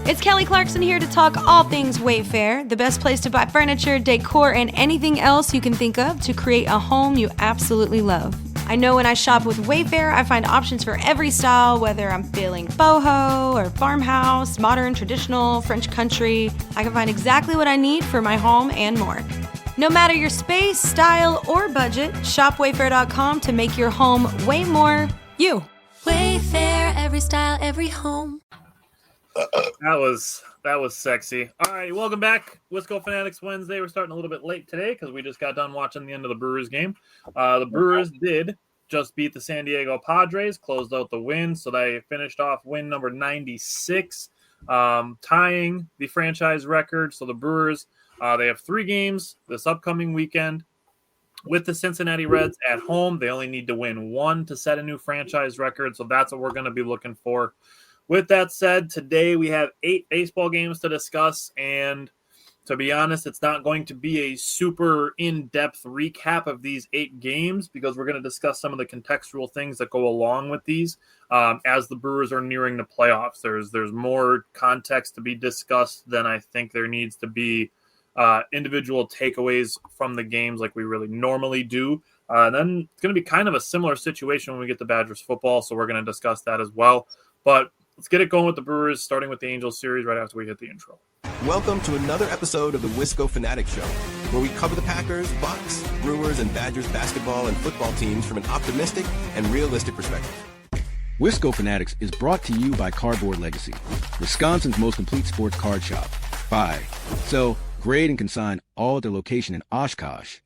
It's Kelly Clarkson here to talk all things Wayfair, the best place to buy furniture, decor, and anything else you can think of to create a home you absolutely love. I know when I shop with Wayfair, I find options for every style, whether I'm feeling boho or farmhouse, modern, traditional, French country. I can find exactly what I need for my home and more. No matter your space, style, or budget, shop Wayfair.com to make your home way more you. Wayfair, every style, every home. That was sexy. All right, welcome back. Wisco Fanatics Wednesday. We're starting a little bit late today because we just got done watching the end of the Brewers game. The Brewers did just beat the San Diego Padres, closed out the win, so they finished off win number 96, tying the franchise record. So the Brewers, they have 3 games this upcoming weekend with the Cincinnati Reds at home. They only need to win 1 to set a new franchise record, so that's what we're going to be looking for. With that said, today we have 8 baseball games to discuss, and to be honest, it's not going to be a super in-depth recap of these 8 games because we're going to discuss some of the contextual things that go along with these as the Brewers are nearing the playoffs. There's more context to be discussed than I think there needs to be individual takeaways from the games like we really normally do. And then it's going to be kind of a similar situation when we get to Badgers football, so we're going to discuss that as well. But let's get it going with the Brewers, starting with the Angels series right after we hit the intro. Welcome to another episode of the Wisco Fanatic Show, where we cover the Packers, Bucks, Brewers, and Badgers basketball and football teams from an optimistic and realistic perspective. Wisco Fanatics is brought to you by Cardboard Legacy, Wisconsin's most complete sports card shop. Buy, sell, grade, and consign all at their location in Oshkosh.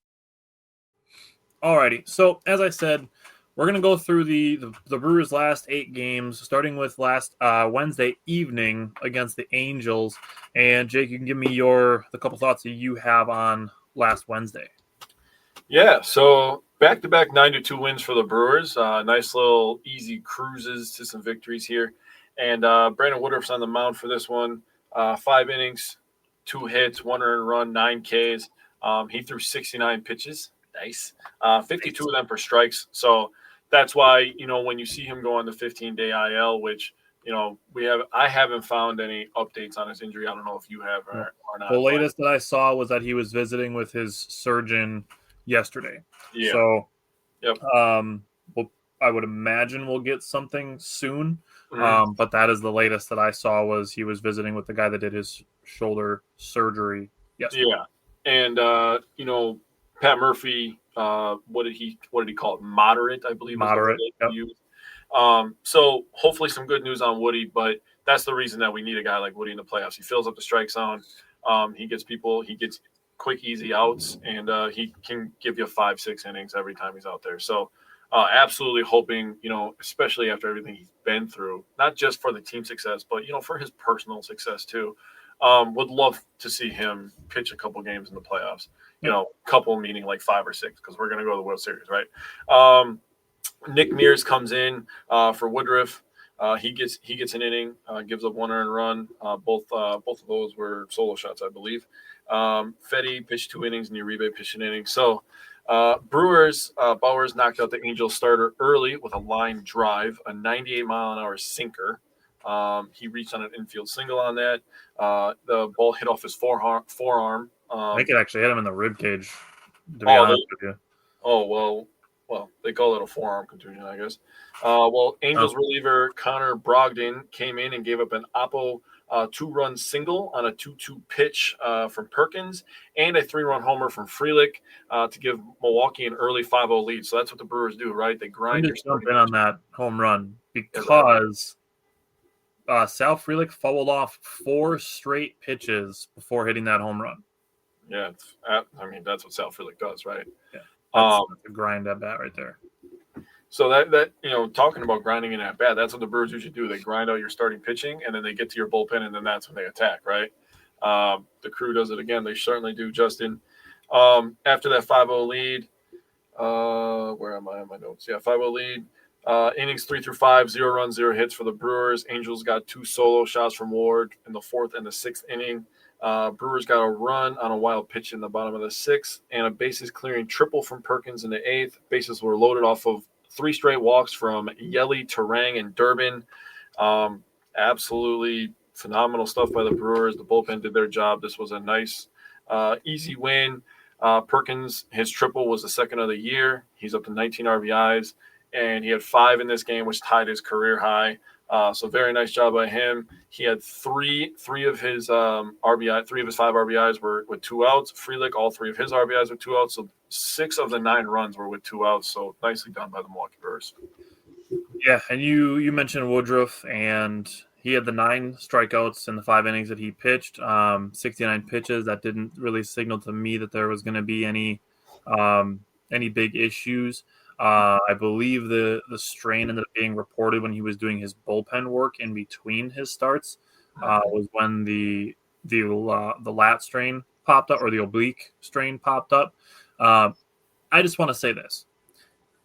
Alrighty, so as I said, we're going to go through the Brewers' last 8 games, starting with last Wednesday evening against the Angels. And Jake, you can give me the couple thoughts that you have on last Wednesday. Yeah, so back-to-back 9-2 wins for the Brewers. Nice little easy cruises to some victories here. And Brandon Woodruff's on the mound for this one. 5 innings, 2 hits, 1 earned run, 9 Ks. He threw 69 pitches. Nice. 52 of them for strikes. So that's why, when you see him go on the 15-day IL, which, I haven't found any updates on his injury. I don't know if you have or not. The latest that I saw was that he was visiting with his surgeon yesterday. Yeah. So, yep. I would imagine we'll get something soon. Mm-hmm. But that is the latest that I saw was he was visiting with the guy that did his shoulder surgery yesterday. Yeah. And, Pat Murphy, what did he call it? Moderate, I believe. Moderate. Yep. So hopefully some good news on Woody, but that's the reason that we need a guy like Woody in the playoffs. He fills up the strike zone. He gets quick, easy outs, and he can give you 5-6 innings every time he's out there. So absolutely hoping, especially after everything he's been through, not just for the team success, but, for his personal success too. Would love to see him pitch a couple games in the playoffs. Couple meaning like 5 or 6 because we're going to go to the World Series, right? Nick Mears comes in for Woodruff. He gets an inning, gives up 1 earned run. Both of those were solo shots, I believe. Fetty pitched 2 innings and Uribe pitched an inning. So Brewers, Bowers knocked out the Angels starter early with a line drive, a 98-mile-an-hour sinker. He reached on an infield single on that. The ball hit off his forearm. I think it actually hit him in the rib cage, to be honest with you. Oh, well, they call it a forearm contusion, I guess. Angels reliever Connor Brogdon came in and gave up an Oppo 2-run single on a 2-2 pitch from Perkins and a 3-run homer from Frelick to give Milwaukee an early 5-0 lead. So that's what the Brewers do, right? They grind. I'm just jumping on that home run because Sal Frelick fouled off 4 straight pitches before hitting that home run. Yeah, that's what Sal Frelick does, right? Yeah, that's a grind at bat right there. So that talking about grinding in at bat, that's what the Brewers usually do. They grind out your starting pitching, and then they get to your bullpen, and then that's when they attack, right? The crew does it again. They certainly do, Justin. After that 5-0 lead, where am I on my notes? Yeah, 5-0 lead. Innings 3 through 5, 0 runs, 0 hits for the Brewers. Angels got 2 solo shots from Ward in the 4th and the 6th inning. Brewers got a run on a wild pitch in the bottom of the 6th and a bases clearing triple from Perkins in the 8th. Bases were loaded off of 3 straight walks from Yelly, Terang, and Durbin. Absolutely phenomenal stuff by the Brewers. The bullpen did their job. This was a nice, easy win. Perkins, his triple was the second of the year. He's up to 19 RBIs, and he had 5 in this game, which tied his career high. So very nice job by him. He had three of his RBI, 3 of his 5 RBIs were with 2 outs. Frelick, all 3 of his RBIs with 2 outs. So 6 of the 9 runs were with 2 outs. So nicely done by the Milwaukee Brewers. Yeah, and you mentioned Woodruff, and he had the 9 strikeouts in the 5 innings that he pitched, 69 pitches. That didn't really signal to me that there was going to be any big issues. I believe the strain ended up being reported when he was doing his bullpen work in between his starts. Was when the lat strain popped up, or the oblique strain popped up. I just want to say this.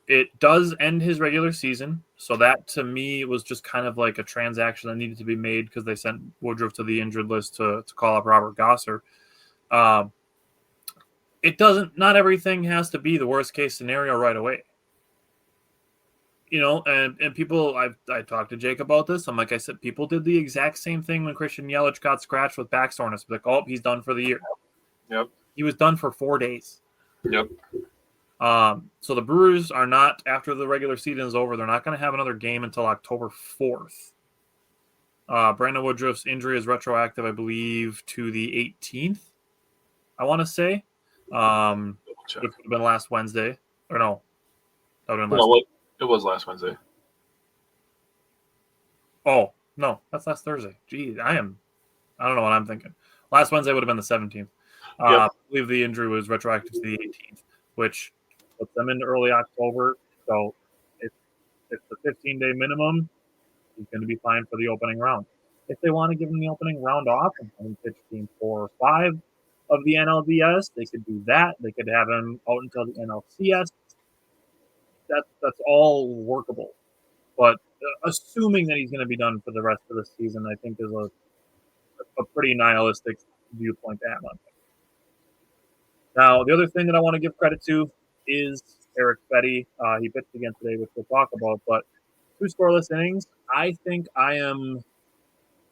It does end his regular season, so that to me was just kind of like a transaction that needed to be made because they sent Woodruff to the injured list to call up Robert Gosser. It doesn't. Not everything has to be the worst case scenario right away. And people, I talked to Jake about this. I'm like I said, people did the exact same thing when Christian Yelich got scratched with back soreness. Like, oh, he's done for the year. Yep. He was done for 4 days. Yep. So the Brewers are not, after the regular season is over, they're not going to have another game until October 4th. Brandon Woodruff's injury is retroactive, I believe, to the 18th, I want to say. It would have been last Wednesday. Or no. That would have been last It was last Wednesday. Oh, no. That's last Thursday. Geez, I don't know what I'm thinking. Last Wednesday would have been the 17th. I believe the injury was retroactive to the 18th, which puts them into early October. So if it's the 15-day minimum, he's going to be fine for the opening round. If they want to give him the opening round off and pitch game 4 or 5 of the NLDS, they could do that. They could have him out until the NLCS. That's all workable. But assuming that he's going to be done for the rest of the season, I think is a pretty nihilistic viewpoint to have on things. Now, the other thing that I want to give credit to is Eric Fetty. He pitched again today, which we'll talk about. But 2 scoreless innings, I think I am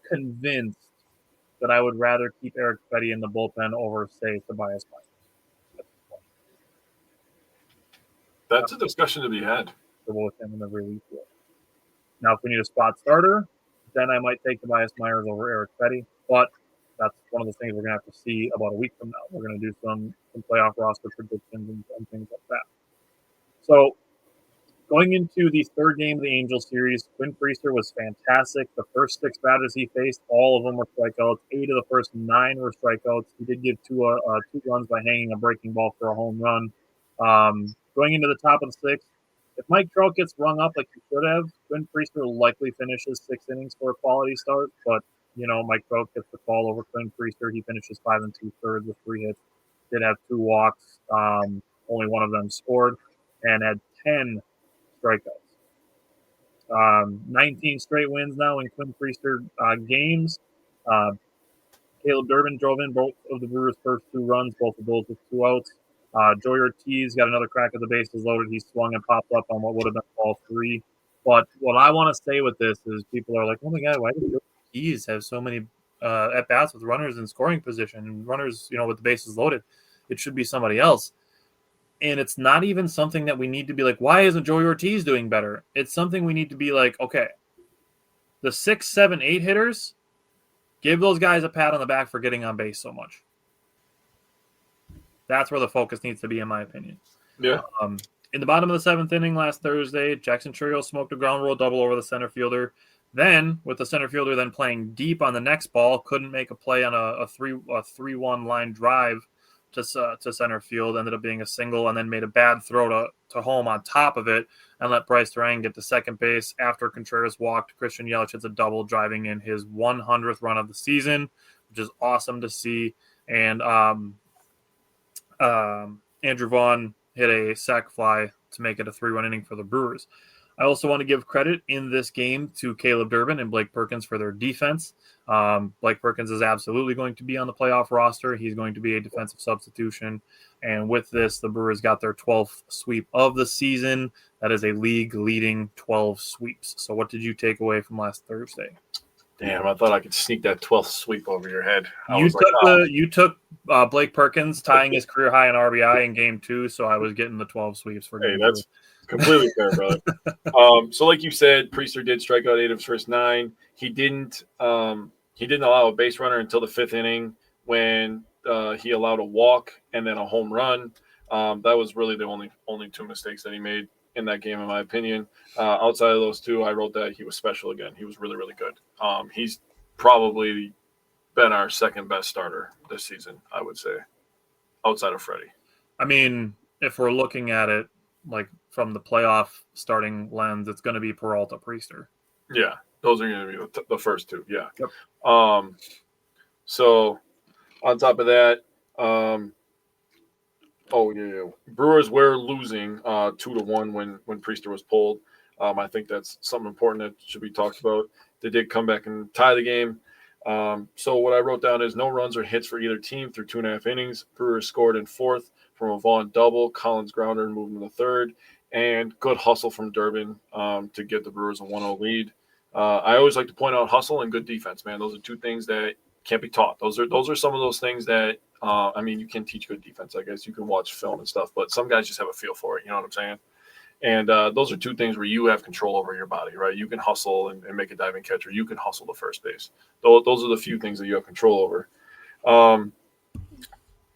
convinced that I would rather keep Eric Fetty in the bullpen over, say, Tobias Myers. That's a discussion to be had. With him in the relief role. Now, if we need a spot starter, then I might take Tobias Myers over Eric Fetty. But that's one of the things we're going to have to see about a week from now. We're going to do some playoff roster predictions and things like that. So, going into the 3rd game of the Angels series, Quinn Priester was fantastic. The first 6 batters he faced, all of them were strikeouts. 8 of the first 9 were strikeouts. He did give 2 runs by hanging a breaking ball for a home run. Going into the top of the 6th, if Mike Trout gets rung up like he should have, Quinn Priester will likely finish his 6 innings for a quality start. But, Mike Trout gets the call over Quinn Priester. He finishes 5 2/3 with 3 hits. Did have 2 walks. Only one of them scored and had 10 strikeouts. 19 straight wins now in Quinn Priester games. Caleb Durbin drove in both of the Brewers' first 2 runs, both of those with 2 outs. Joey Ortiz got another crack at the bases loaded. He swung and popped up on what would have been ball 3. But what I want to say with this is people are like, oh my God, why did Joey Ortiz have so many at-bats with runners in scoring position and runners, with the bases loaded? It should be somebody else. And it's not even something that we need to be like, why isn't Joey Ortiz doing better? It's something we need to be like, okay, the 6, 7, 8 hitters, give those guys a pat on the back for getting on base so much. That's where the focus needs to be, in my opinion. Yeah. In the bottom of the 7th inning last Thursday, Jackson Chourio smoked a ground rule double over the center fielder. Then, with the center fielder then playing deep on the next ball, couldn't make a play on a 3-1 line drive to center field. Ended up being a single, and then made a bad throw to home on top of it, and let Bryce Durang get to second base after Contreras walked. Christian Yelich hits a double, driving in his 100th run of the season, which is awesome to see. And Andrew Vaughn hit a sac fly to make it a 3-run inning for the Brewers. I also want to give credit in this game to Caleb Durbin and Blake Perkins for their defense. Blake Perkins is absolutely going to be on the playoff roster. He's going to be a defensive substitution. And with this, the Brewers got their 12th sweep of the season. That is a league-leading 12 sweeps. So what did you take away from last Thursday? Damn, I thought I could sneak that 12th sweep over your head. You took Blake Perkins tying his career high in RBI in Game 2, so I was getting the 12 sweeps for Game 2. That's completely fair, brother. So like you said, Priester did strike out 8 of his first 9. He didn't allow a base runner until the 5th inning when he allowed a walk and then a home run. That was really the only 2 mistakes that he made in that game, in my opinion. Outside of those 2, I wrote that he was special again. He was really, really good. He's probably been our second best starter this season, I would say, outside of Freddie. I mean, if we're looking at it like from the playoff starting lens, it's going to be Peralta, Priester. Yeah, those are going to be the first 2. Yeah. Yep. So on top of that, Brewers were losing 2-1 when Priester was pulled. I think that's something important that should be talked about. They did come back and tie the game. So what I wrote down is no runs or hits for either team through 2.5 innings. Brewers scored in 4th from a Vaughn double, Collins grounder, and moved in the 3rd, and good hustle from Durbin to get the Brewers a 1-0 lead. I always like to point out hustle and good defense, man. Those are 2 things that can't be taught. Those are some of those things that you can teach good defense. I guess you can watch film and stuff, but some guys just have a feel for it. You know what I'm saying? And those are 2 things where you have control over your body, right? You can hustle and make a diving catch, or you can hustle to first base. Those are the few things that you have control over.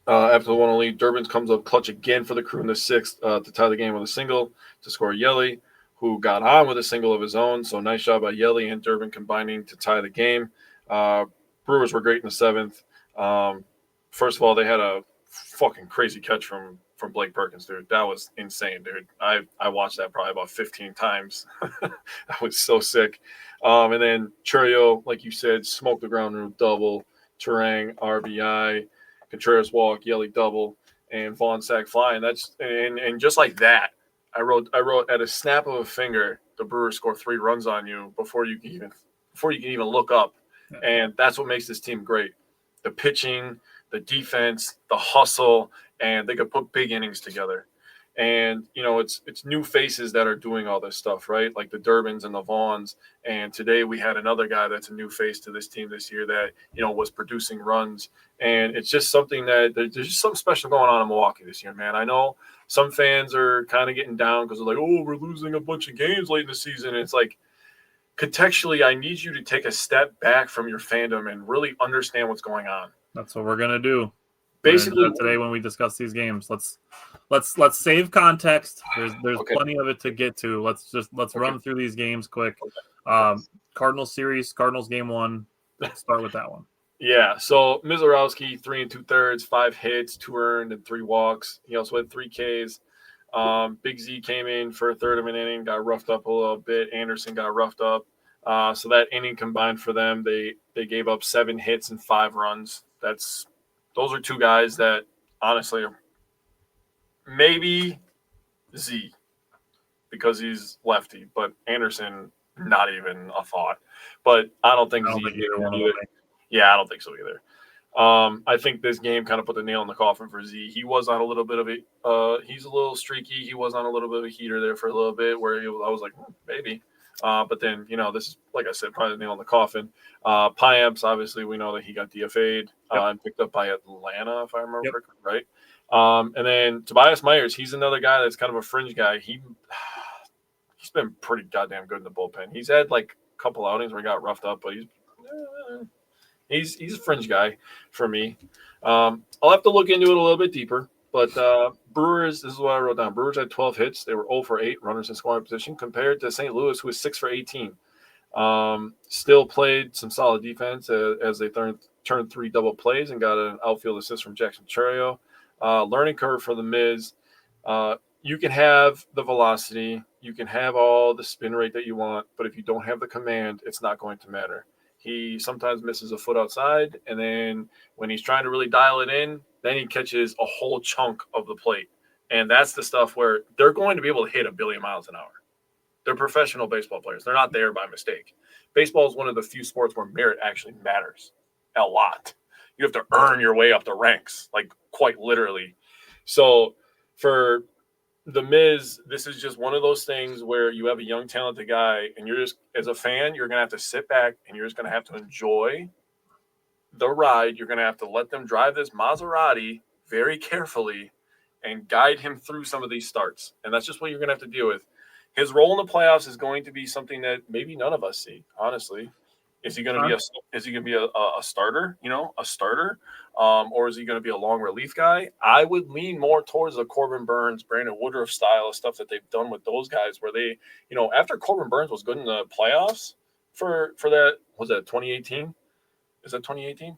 After the 1-0 lead, Durbin comes up clutch again for the Crew in the 6th to tie the game with a single to score Yelly, who got on with a single of his own. So nice job by Yelly and Durbin combining to tie the game. Brewers were great in the 7th. First of all, they had a fucking crazy catch from Blake Perkins, dude. That was insane, dude. I watched that probably about 15 times. That was so sick. And then Churio, like you said, smoked the ground rule double. Turang, RBI, Contreras walk, Yelly double, and Vaughn sack fly. And that's and just like that, I wrote at a snap of a finger, the Brewers score 3 runs on you before you can even look up. And that's what makes this team great. The pitching, the defense, the hustle, and they could put big innings together. And, it's new faces that are doing all this stuff, right? Like the Durbins and the Vaughns. And today we had another guy that's a new face to this team this year that, was producing runs. And it's just something that there's just something special going on in Milwaukee this year, man. I know some fans are kind of getting down because they're like, oh, we're losing a bunch of games late in the season. And it's like, contextually, I need you to take a step back from your fandom and really understand what's going on. That's what we're gonna do. Basically, today when we discuss these games, let's save context. There's okay. plenty of it to get to. Let's run through these games quick. Cardinals series, Cardinals game 1. Let's start with that one. Yeah. So Mizorowski, 3 2/3, 5 hits, 2 earned, and 3 walks. He also had 3 Ks. Big Z came in for a third of an inning, got roughed up a little bit. Anderson got roughed up. So that inning combined for them, they gave up 7 hits and 5 runs. Those are 2 guys that honestly are maybe Z because he's lefty, but Anderson, not even a thought. But I don't think Z either one of them. Yeah, I don't think so either. I think this game kind of put the nail in the coffin for Z. He was on a little bit of he's a little streaky. He was on a little bit of a heater there for a little bit where I was like, maybe. But then, this is, like I said, probably the nail in the coffin. Piamps, obviously, we know that he got DFA'd and picked up by Atlanta, if I remember correctly, right? And then Tobias Myers, he's another guy that's kind of a fringe guy. He's been pretty goddamn good in the bullpen. He's had like a couple outings where he got roughed up, but he's a fringe guy for me. I'll have to look into it a little bit deeper. But Brewers, this is what I wrote down. Brewers had 12 hits. They were 0 for 8 runners in scoring position compared to St. Louis, who was 6 for 18. Still played some solid defense as they turned 3 double plays and got an outfield assist from Jackson Churio. Learning curve for the Miz. You can have the velocity. You can have all the spin rate that you want. But if you don't have the command, it's not going to matter. He sometimes misses a foot outside. And then when he's trying to really dial it in, then he catches a whole chunk of the plate. And that's the stuff where they're going to be able to hit 1 billion miles an hour. They're professional baseball players. They're not there by mistake. Baseball is one of the few sports where merit actually matters a lot. You have to earn your way up the ranks, like quite literally. So for The Miz, this is just one of those things where you have a young, talented guy, and you're just, as a fan, you're going to have to sit back and you're just going to have to enjoy the ride. You're going to have to let them drive this Maserati very carefully and guide him through some of these starts. And that's just what you're going to have to deal with. His role in the playoffs is going to be something that maybe none of us see, honestly. Is he going to be a starter, a starter? Or is he going to be a long relief guy? I would lean more towards the Corbin Burns, Brandon Woodruff style of stuff that they've done with those guys where they, after Corbin Burns was good in the playoffs for that, was that 2018? Is that 2018?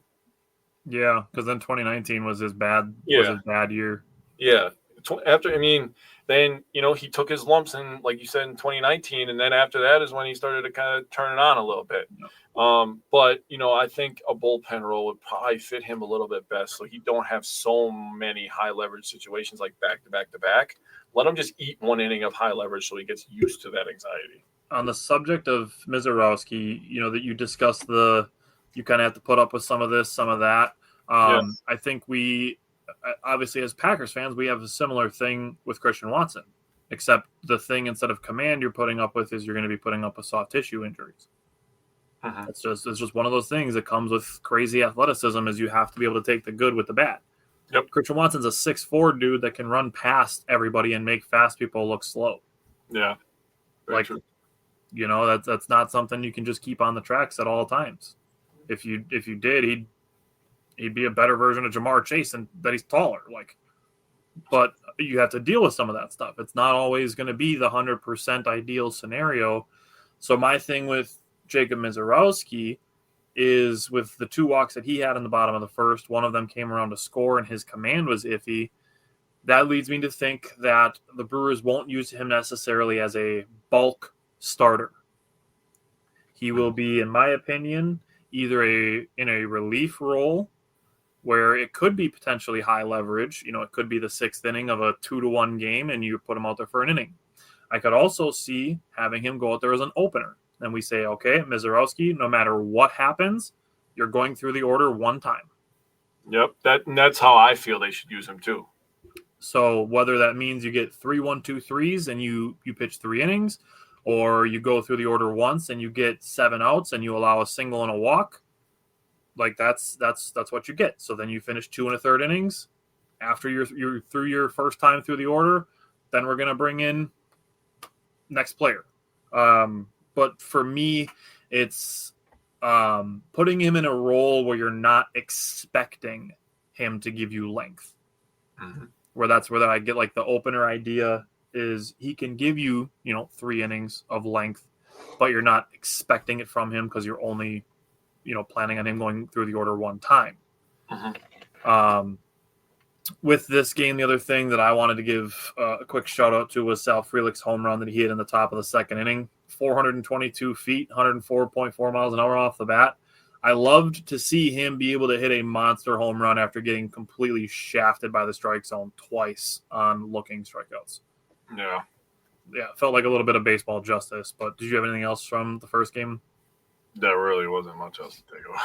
Yeah, because then 2019 was his bad year. Yeah. Then, he took his lumps in, like you said, in 2019. And then after that is when he started to kind of turn it on a little bit. But, I think a bullpen role would probably fit him a little bit best. So he don't have so many high leverage situations like back to back to back. Let him just eat one inning of high leverage so he gets used to that anxiety. On the subject of Mizorowski, that you discussed you kind of have to put up with some of this, some of that. Yes. I think we, obviously as Packers fans, we have a similar thing with Christian Watson, except the thing instead of command you're putting up with is you're going to be putting up with soft tissue injuries. It's just one of those things that comes with crazy athleticism is you have to be able to take the good with the bad. Yep. Christian Watson's a 6'4" dude that can run past everybody and make fast people look slow. Yeah. Very true. That's not something you can just keep on the tracks at all times. If you did, he'd be a better version of Jamar Chase and that he's taller. But you have to deal with some of that stuff. It's not always going to be the 100% ideal scenario. So my thing with Jacob Mizorowski is with the 2 walks that he had in the bottom of the first, one of them came around to score and his command was iffy. That leads me to think that the Brewers won't use him necessarily as a bulk starter. He will be, in my opinion, either in a relief role where it could be potentially high leverage. It could be the 6th inning of a 2-1 game and you put him out there for an inning. I could also see having him go out there as an opener. And we say, okay, Mizorowski, no matter what happens, you're going through the order one time. Yep, that's how I feel they should use him too. So whether that means you get 3-1-2-3s and you pitch 3 innings, or you go through the order once and you get 7 outs and you allow a single and a walk, that's what you get. So then you finish 2 1/3 innings. After you're through your first time through the order, then we're going to bring in next player. But for me, it's putting him in a role where you're not expecting him to give you length. Mm-hmm. Where that's where I get the opener idea is he can give you, 3 innings of length, but you're not expecting it from him because you're only, planning on him going through the order one time. Mm-hmm. With this game, the other thing that I wanted to give a quick shout out to was Sal Frelick's home run that he hit in the top of the 2nd inning. 422 feet, 104.4 miles an hour off the bat. I loved to see him be able to hit a monster home run after getting completely shafted by the strike zone twice on looking strikeouts. Yeah, it felt like a little bit of baseball justice. But did you have anything else from the first game? There really wasn't much else to take away.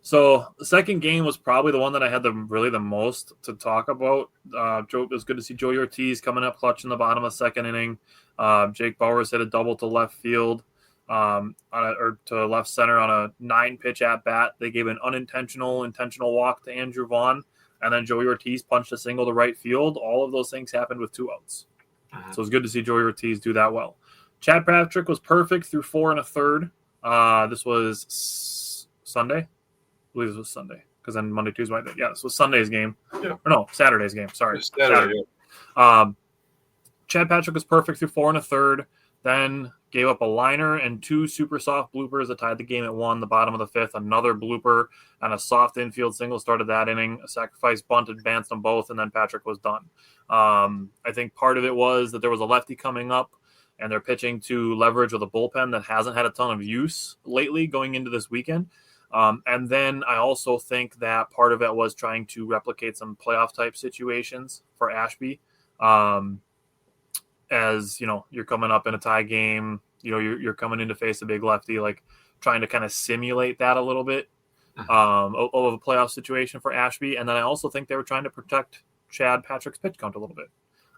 So the second game was probably the one that I had the most to talk about. It was good to see Joey Ortiz coming up clutch in the bottom of the 2nd inning. Jake Bowers hit a double to left field, to left center on a 9-pitch at bat. They gave an intentional walk to Andrew Vaughn, and then Joey Ortiz punched a single to right field. All of those things happened with 2 outs. So it was good to see Joey Ortiz do that well. Chad Patrick was perfect through 4 1/3. This was Sunday. I believe this was Sunday because then Monday, Tuesday, Wednesday. Yeah, this was Sunday's game. Yeah. Or no, Saturday's game. Sorry. Saturday. Chad Patrick was perfect through 4 1/3, then gave up a liner and 2 super soft bloopers that tied the game at 1, the bottom of the 5th. Another blooper and a soft infield single started that inning. A sacrifice bunt advanced them both, and then Patrick was done. I think part of it was that there was a lefty coming up, and they're pitching to leverage with a bullpen that hasn't had a ton of use lately going into this weekend. And then I also think that part of it was trying to replicate some playoff type situations for Ashby. As you're coming up in a tie game, you're coming in to face a big lefty, trying to kind of simulate that a little bit of a playoff situation for Ashby. And then I also think they were trying to protect Chad Patrick's pitch count a little bit.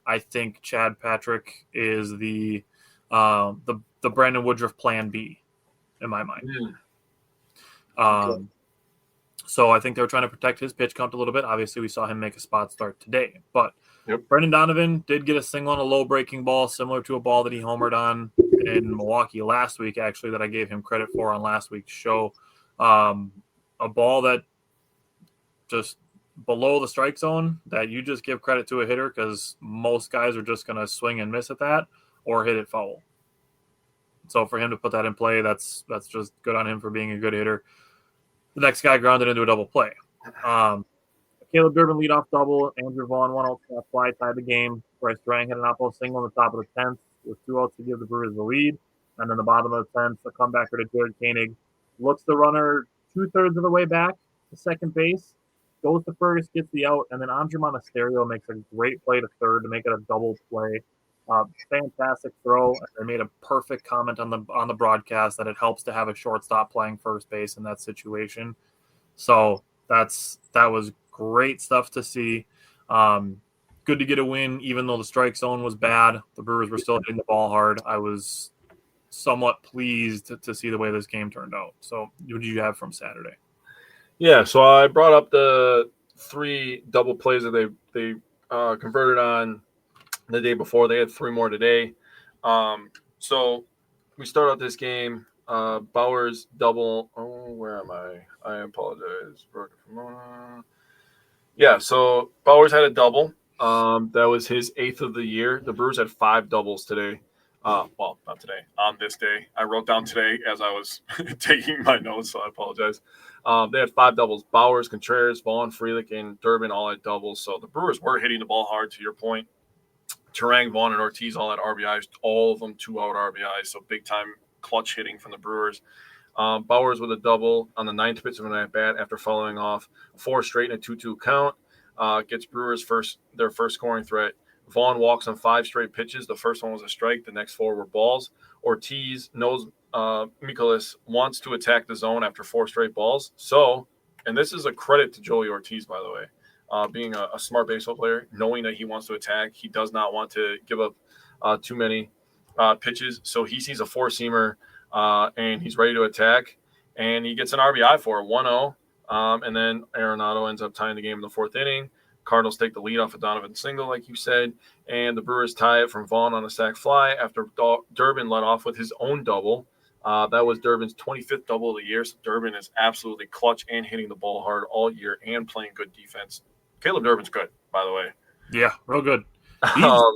I think Chad Patrick is the Brandon Woodruff plan B in my mind. So I think they were trying to protect his pitch count a little bit. Obviously, we saw him make a spot start today. But Brendan Donovan did get a single on a low breaking ball, similar to a ball that he homered on in Milwaukee last week, actually, that I gave him credit for on last week's show. A ball that just below the strike zone that you just give credit to a hitter because most guys are just going to swing and miss at that or hit it foul. So for him to put that in play, that's just good on him for being a good hitter. The next guy grounded into a double play. Caleb Durbin leadoff double. Andrew Vaughn 1 out fly tied the game. Bryce Durang hit an oppo single in the top of the 10th with 2 outs to give the Brewers the lead. And then the bottom of the 10th, a comebacker to Jared Koenig. Looks the runner 2/3 of the way back to second base. Goes to first, gets the out, and then Andre Monasterio makes a great play to third to make it a double play. Fantastic throw. They made a perfect comment on the broadcast that it helps to have a shortstop playing first base in that situation. So that was great stuff to see. Good to get a win, even though the strike zone was bad. The Brewers were still hitting the ball hard. I was somewhat pleased to see the way this game turned out. So what did you have from Saturday? Yeah, so I brought up the 3 double plays that they converted on the day before. They had 3 more today. So we start out this game. Bauer's double. Oh, where am I? I apologize. Yeah, so Bauer's had a double. That was his 8th of the year. The Brewers had 5 doubles today. Well, not today. On this day. I wrote down today as I was taking my notes, so I apologize. They had 5 doubles. Bauers, Contreras, Vaughn, Frelick, and Durbin all had doubles. So the Brewers were hitting the ball hard, to your point. Turang, Vaughn, and Ortiz all had RBIs. All of them 2-out RBIs. So big-time clutch hitting from the Brewers. Bauers with a double on the 9th pitch of an at-bat after following off 4 straight in a 2-2 count. Gets Brewers their first scoring threat. Vaughn walks on 5 straight pitches. The first one was a strike. The next 4 were balls. Ortiz knows Mikolas wants to attack the zone after 4 straight balls. So, and this is a credit to Joey Ortiz, by the way, being a smart baseball player, knowing that he wants to attack. He does not want to give up too many pitches. So he sees a 4-seamer and he's ready to attack. And he gets an RBI for it, 1-0. And then Arenado ends up tying the game in the 4th inning. Cardinals take the lead off of Donovan single, like you said, and the Brewers tie it from Vaughn on a sac fly after Durbin led off with his own double. That was Durbin's 25th double of the year. So Durbin is absolutely clutch and hitting the ball hard all year and playing good defense. Caleb Durbin's good, by the way. Yeah, real good.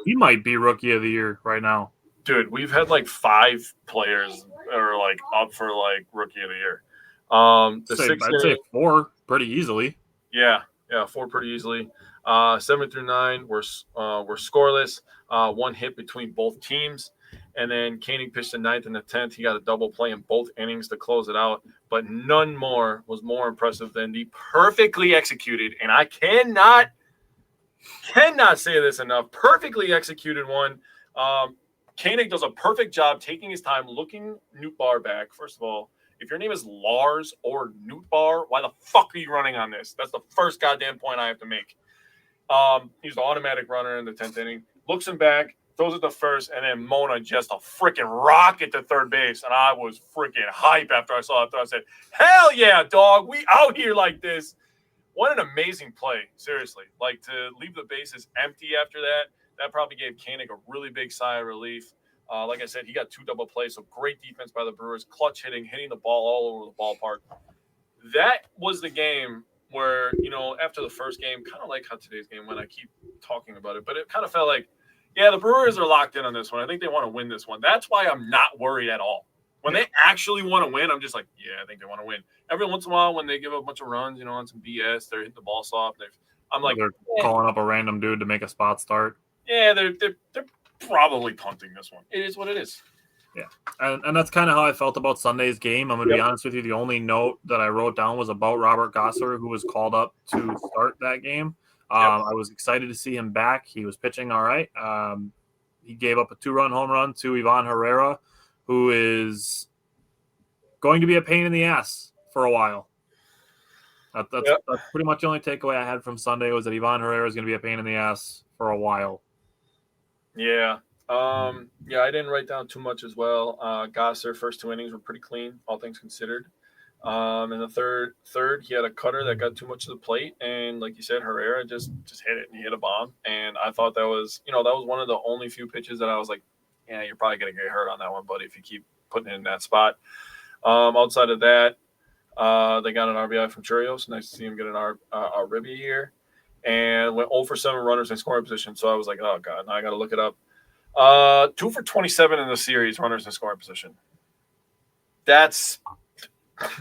He might be rookie of the year right now. Dude, we've had like 5 players that are like up for like rookie of the year. I'd say 4 pretty easily. Yeah, 4 pretty easily. 7 through 9 were scoreless. 1 hit between both teams. And then Koenig pitched the 9th and the 10th. He got a double play in both innings to close it out. But none more was more impressive than the perfectly executed, and I cannot say this enough, perfectly executed one. Koenig does a perfect job taking his time, looking Nootbaar back. First of all, if your name is Lars or Nootbaar, why the fuck are you running on this? That's the first goddamn point I have to make. He's the automatic runner in the 10th inning. Looks him back, throws it to first, and then Mona just a freaking rocket to third base. And I was freaking hype after I saw it. I said, hell yeah, dog. We out here like this. What an amazing play, seriously. Like, to leave the bases empty after that probably gave Koenig a really big sigh of relief. Like I said, he got 2 double plays, so great defense by the Brewers, clutch hitting the ball all over the ballpark. That was the game where, after the first game, kind of like how today's game went, I keep talking about it, but it kind of felt like, yeah, the Brewers are locked in on this one. I think they want to win this one. That's why I'm not worried at all. When they actually want to win, I'm just like, yeah, I think they want to win. Every once in a while, when they give up a bunch of runs, on some BS, they're hitting the ball soft. I'm like, they're calling up a random dude to make a spot start. Yeah, they're probably punting this one. It is what it is. Yeah, and that's kind of how I felt about Sunday's game. I'm going to be honest with you. The only note that I wrote down was about Robert Gosser, who was called up to start that game. I was excited to see him back. He was pitching all right. He gave up a 2-run home run to Ivan Herrera, who is going to be a pain in the ass for a while. That's pretty much the only takeaway I had from Sunday was that Ivan Herrera is going to be a pain in the ass for a while. Yeah. Yeah, I didn't write down too much as well. Gosser, first 2 innings were pretty clean, all things considered. In the third, he had a cutter that got too much to the plate, and like you said, Herrera just hit it and he hit a bomb. And I thought that was one of the only few pitches that I was like, yeah, you're probably gonna get hurt on that one, buddy, if you keep putting it in that spot. Outside of that, they got an RBI from Churios. Nice to see him get a ribby here, and went 0 for 7 runners in scoring position. So I was like, oh god, now I got to look it up. 2 for 27 in the series, runners in scoring position. That's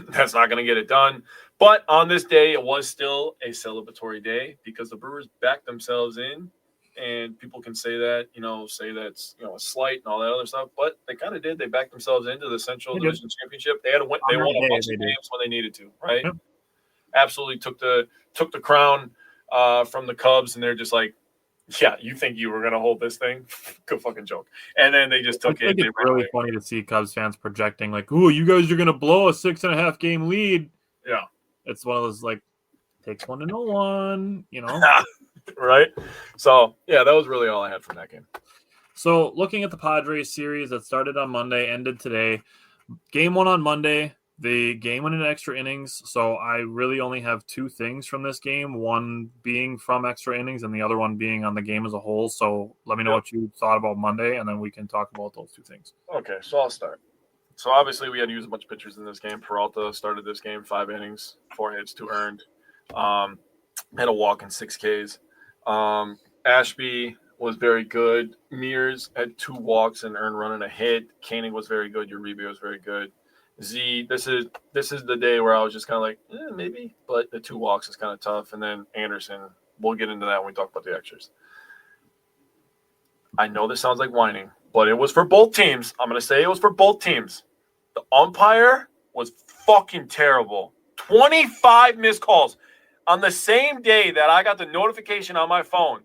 not going to get it done. But on this day, it was still a celebratory day because the Brewers backed themselves in, and people can say that, say that's, a slight and all that other stuff, but they kind of did. They backed themselves into the Central Division Championship. They had to win. They won a bunch of games when they needed to, right? Yep. Absolutely took the crown from the Cubs, and they're just like, yeah, you think you were going to hold this thing? Good fucking joke. And then they just took it. It's really funny to see Cubs fans projecting like, "Ooh, you guys are going to blow a 6.5 game lead." Yeah, it's one of those like, takes one to know one, right? So yeah, that was really all I had from that game. So looking at the Padres series that started on Monday, ended today. Game 1 on Monday. The game went into extra innings, so I really only have 2 things from this game, one being from extra innings and the other one being on the game as a whole. So let me know what you thought about Monday, and then we can talk about those 2 things. Okay, so I'll start. So obviously we had to use a bunch of pitchers in this game. Peralta started this game, 5 innings, 4 hits, 2 earned. Had a walk and 6 Ks. Ashby was very good. Mears had 2 walks and earned run and a hit. Koenig was very good. Uribe was very good. Z, this is the day where I was just kind of like, maybe, but the 2 walks is kind of tough. And then Anderson, we'll get into that when we talk about the extras. I know this sounds like whining, but it was for both teams. I'm going to say it was for both teams. The umpire was fucking terrible. 25 missed calls. On the same day that I got the notification on my phone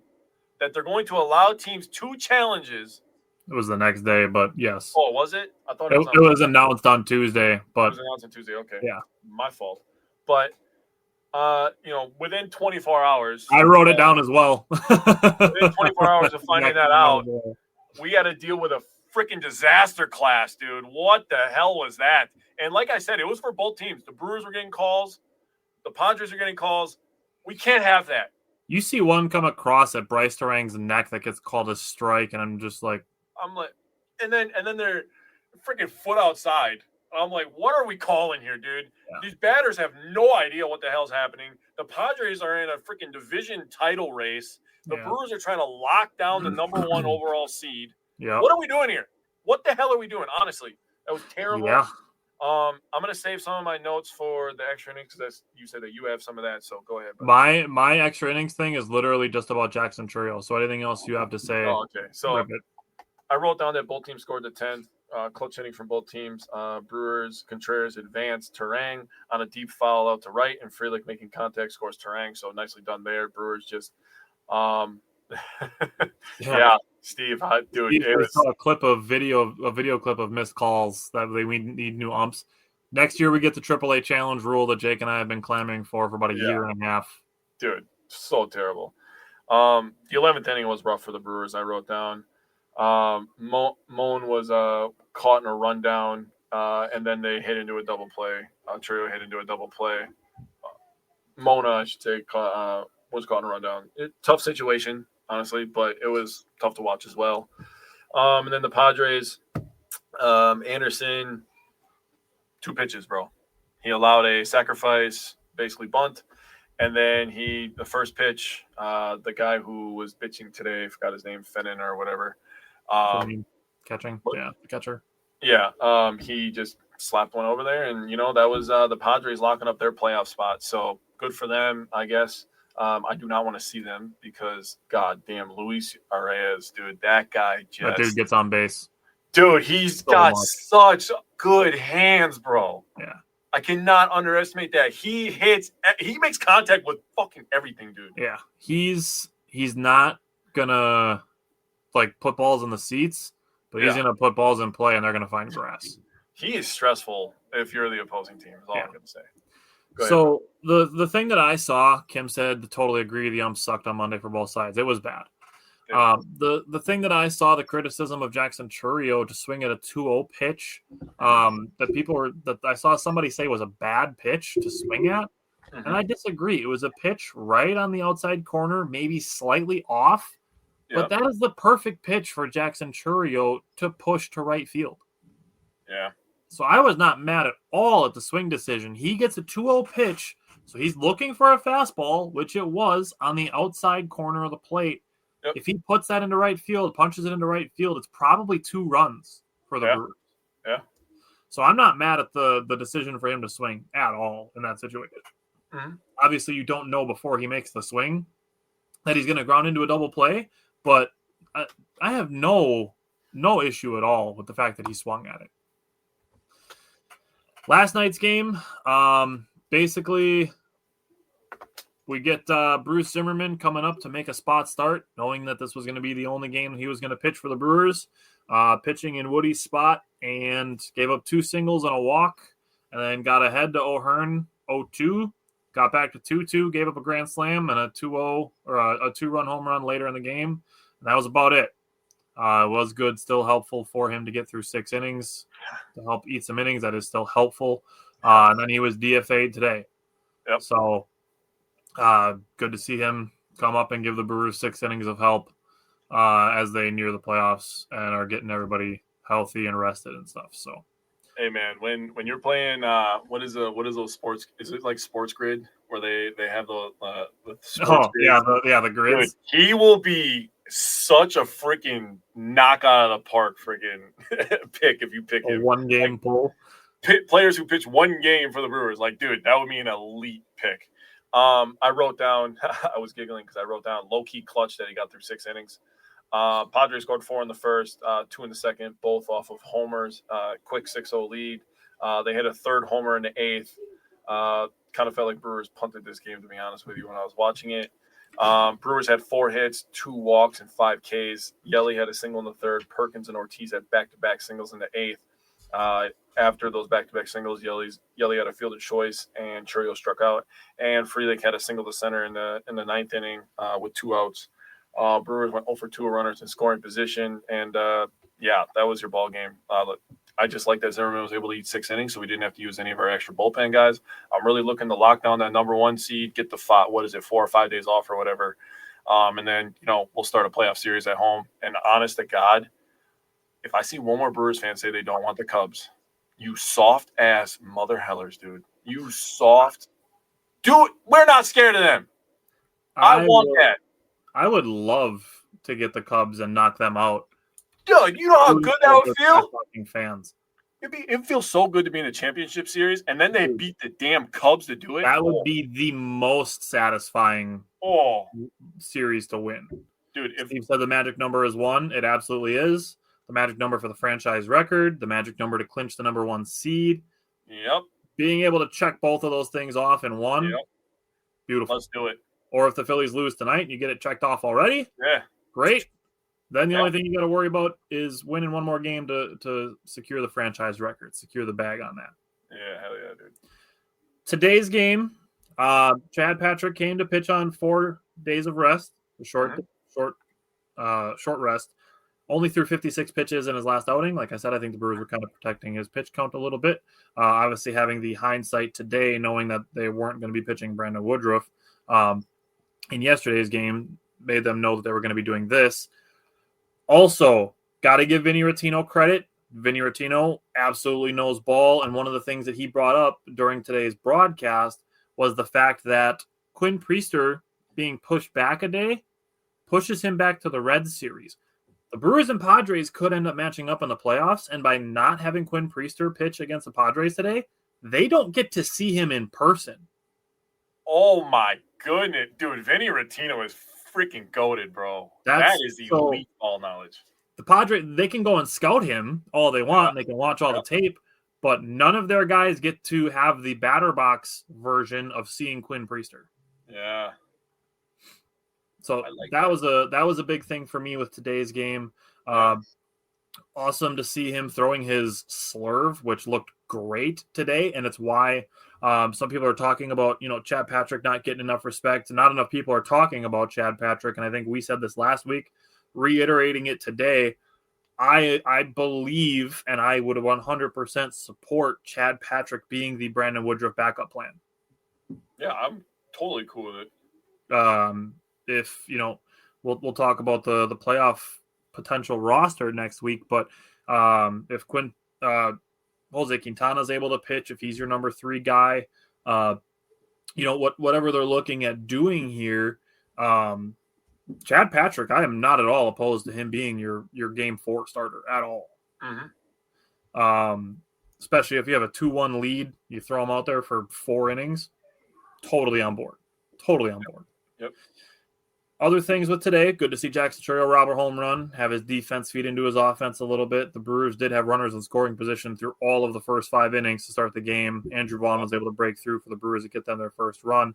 that they're going to allow teams 2 challenges. It was the next day, but yes. Oh, was it? I thought it was announced on Tuesday, but it was announced on Tuesday. Okay, yeah, my fault. But within 24 hours, I wrote it down as well. Within 24 hours of finding that out, we had to deal with a freaking disaster class, dude. What the hell was that? And like I said, it was for both teams. The Brewers were getting calls. The Padres are getting calls. We can't have that. You see one come across at Bryce Terang's neck that gets called a strike, and I'm like, and then they're freaking foot outside. I'm like, what are we calling here, dude? Yeah. These batters have no idea what the hell's happening. The Padres are in a freaking division title race. The Brewers are trying to lock down the number 1 overall seed. Yeah. What are we doing here? What the hell are we doing? Honestly, that was terrible. Yeah. I'm gonna save some of my notes for the extra innings because you said that you have some of that. So go ahead. Buddy. My extra innings thing is literally just about Jackson Churios. So anything else you have to say? Oh, okay. So I wrote down that both teams scored the 10th. Clutch hitting from both teams. Brewers, Contreras advanced. Terang on a deep foul out to right, and Frelick making contact scores Terang. So nicely done there. Brewers just, yeah. Steve, dude, I saw a video clip of missed calls that we need new umps. Next year we get the AAA challenge rule that Jake and I have been clamoring for about a year and a half. Dude, so terrible. The 11th inning was rough for the Brewers. I wrote down. Moan was caught in a rundown, and then they hit into a double play. Trio hit into a double play. Mona, I should say, was caught in a rundown. Tough situation, honestly, but it was tough to watch as well. And then the Padres, Anderson, 2 pitches, bro. He allowed a sacrifice, basically bunt. And then the first pitch, the guy who was pitching today, I forgot his name, Fennon or whatever. Catching? Yeah, the catcher. Yeah, he just slapped one over there. And, that was the Padres locking up their playoff spot. So good for them, I guess. I do not want to see them because, god damn, Luis Arias, dude, that guy that dude gets on base. Dude, he's got such good hands, bro. Yeah. I cannot underestimate that. He makes contact with fucking everything, dude. Yeah. He's not gonna put balls in the seats, but he's gonna put balls in play and they're gonna find grass. He is stressful if you're the opposing team, is all I'm gonna say. So the thing that I saw, Kim said, totally agree. The umps sucked on Monday for both sides. It was bad. The thing that I saw, the criticism of Jackson Chourio to swing at a 2-0 pitch, that I saw somebody say was a bad pitch to swing at, and I disagree. It was a pitch right on the outside corner, maybe slightly off, but that is the perfect pitch for Jackson Chourio to push to right field. Yeah. So I was not mad at all at the swing decision. He gets a 2-0 pitch, so he's looking for a fastball, which it was on the outside corner of the plate. Yep. If he puts that into right field, punches it into right field, it's probably 2 runs for the Brewers. Yeah. So I'm not mad at the decision for him to swing at all in that situation. Mm-hmm. Obviously, you don't know before he makes the swing that he's going to ground into a double play, but I have no issue at all with the fact that he swung at it. Last night's game, basically, we get Bruce Zimmerman coming up to make a spot start, knowing that this was going to be the only game he was going to pitch for the Brewers, pitching in Woody's spot, and gave up 2 singles and a walk, and then got ahead to O'Hearn 0-2, got back to 2-2, gave up a grand slam and a 2-0 or a 2-run home run later in the game. And that was about it. It was good, still helpful for him to get through 6 innings, to help eat some innings. That is still helpful. And then he was DFA'd today. Yep. So good to see him come up and give the Brewers 6 innings of help as they near the playoffs and are getting everybody healthy and rested and stuff. So, hey man, when you're playing, what is those sports? Is it like Sports Grid where they have the sports grids? the grids. Dude, he will be such a freaking knock out of the park freaking pick if you pick him. 1-game pull. Players who pitch 1 game for the Brewers, like, dude, that would be an elite pick. I wrote down, I was giggling because I wrote down low-key clutch that he got through 6 innings. Padres scored 4 in the first, 2 in the second, both off of homers, quick 6-0 lead. They hit a 3rd homer in the 8th. Kind of felt like Brewers punted this game, to be honest with you, when I was watching it. Brewers had 4 hits, 2 walks, and 5 Ks. Yelly had a single in the 3rd. Perkins and Ortiz had back-to-back singles in the 8th. After those back-to-back singles, Yelly had a fielded choice, and Chourio struck out. And Frelick had a single to center in the 9th inning with 2 outs. Brewers went 0 for 2 runners in scoring position, and that was your ball game. I just like that Zimmerman was able to eat 6 innings, so we didn't have to use any of our extra bullpen guys. I'm really looking to lock down that number 1 seed, get the 4 or 5 days off or whatever, and then we'll start a playoff series at home. And honest to God, if I see one more Brewers fan say they don't want the Cubs, you soft ass mother hellers, dude. You soft. Do it. We're not scared of them. I want that. I would love to get the Cubs and knock them out. Dude, you know how good that would feel? Fucking fans. It feels so good to be in a championship series, and then they beat the damn Cubs to do it. That would be the most satisfying series to win. Dude, if Steve said the magic number is 1, it absolutely is. The magic number for the franchise record, the magic number to clinch the number 1 seed. Yep. Being able to check both of those things off in one, beautiful. Let's do it. Or if the Phillies lose tonight and you get it checked off already, great. Then the only thing you got to worry about is winning 1 more game to secure the franchise record, secure the bag on that. Yeah, hell yeah, dude. Today's game, Chad Patrick came to pitch on 4 days of rest, a short rest. Only threw 56 pitches in his last outing. Like I said, I think the Brewers were kind of protecting his pitch count a little bit. Obviously, having the hindsight today, knowing that they weren't going to be pitching Brandon Woodruff in yesterday's game, made them know that they were going to be doing this. Also, got to give Vinny Rottino credit. Vinny Rottino absolutely knows ball, and one of the things that he brought up during today's broadcast was the fact that Quinn Priester being pushed back a day pushes him back to the Reds series. The Brewers and Padres could end up matching up in the playoffs, and by not having Quinn Priester pitch against the Padres today, they don't get to see him in person. Oh, my goodness. Dude, Vinny Rottino is freaking goated, bro. That is elite ball knowledge. The Padres, they can go and scout him all they want, and they can watch all the tape, but none of their guys get to have the batter box version of seeing Quinn Priester. Yeah. So that was a big thing for me with today's game. Awesome to see him throwing his slurve, which looked great today, and it's why some people are talking about, Chad Patrick not getting enough respect. Not enough people are talking about Chad Patrick, and I think we said this last week, reiterating it today. I believe, and I would 100% support Chad Patrick being the Brandon Woodruff backup plan. Yeah, I'm totally cool with it. If we'll talk about the playoff potential roster next week, but if Jose Quintana is able to pitch, if he's your number 3 guy, whatever they're looking at doing here, Chad Patrick, I am not at all opposed to him being your game 4 starter at all. Mm-hmm. Especially if you have a 2-1 lead, you throw him out there for 4 innings. Totally on board. Yep. Other things with today, good to see Jackson Chourio rob a home run, have his defense feed into his offense a little bit. The Brewers did have runners in scoring position through all of the first 5 innings to start the game. Andrew Vaughn was able to break through for the Brewers to get them their first run.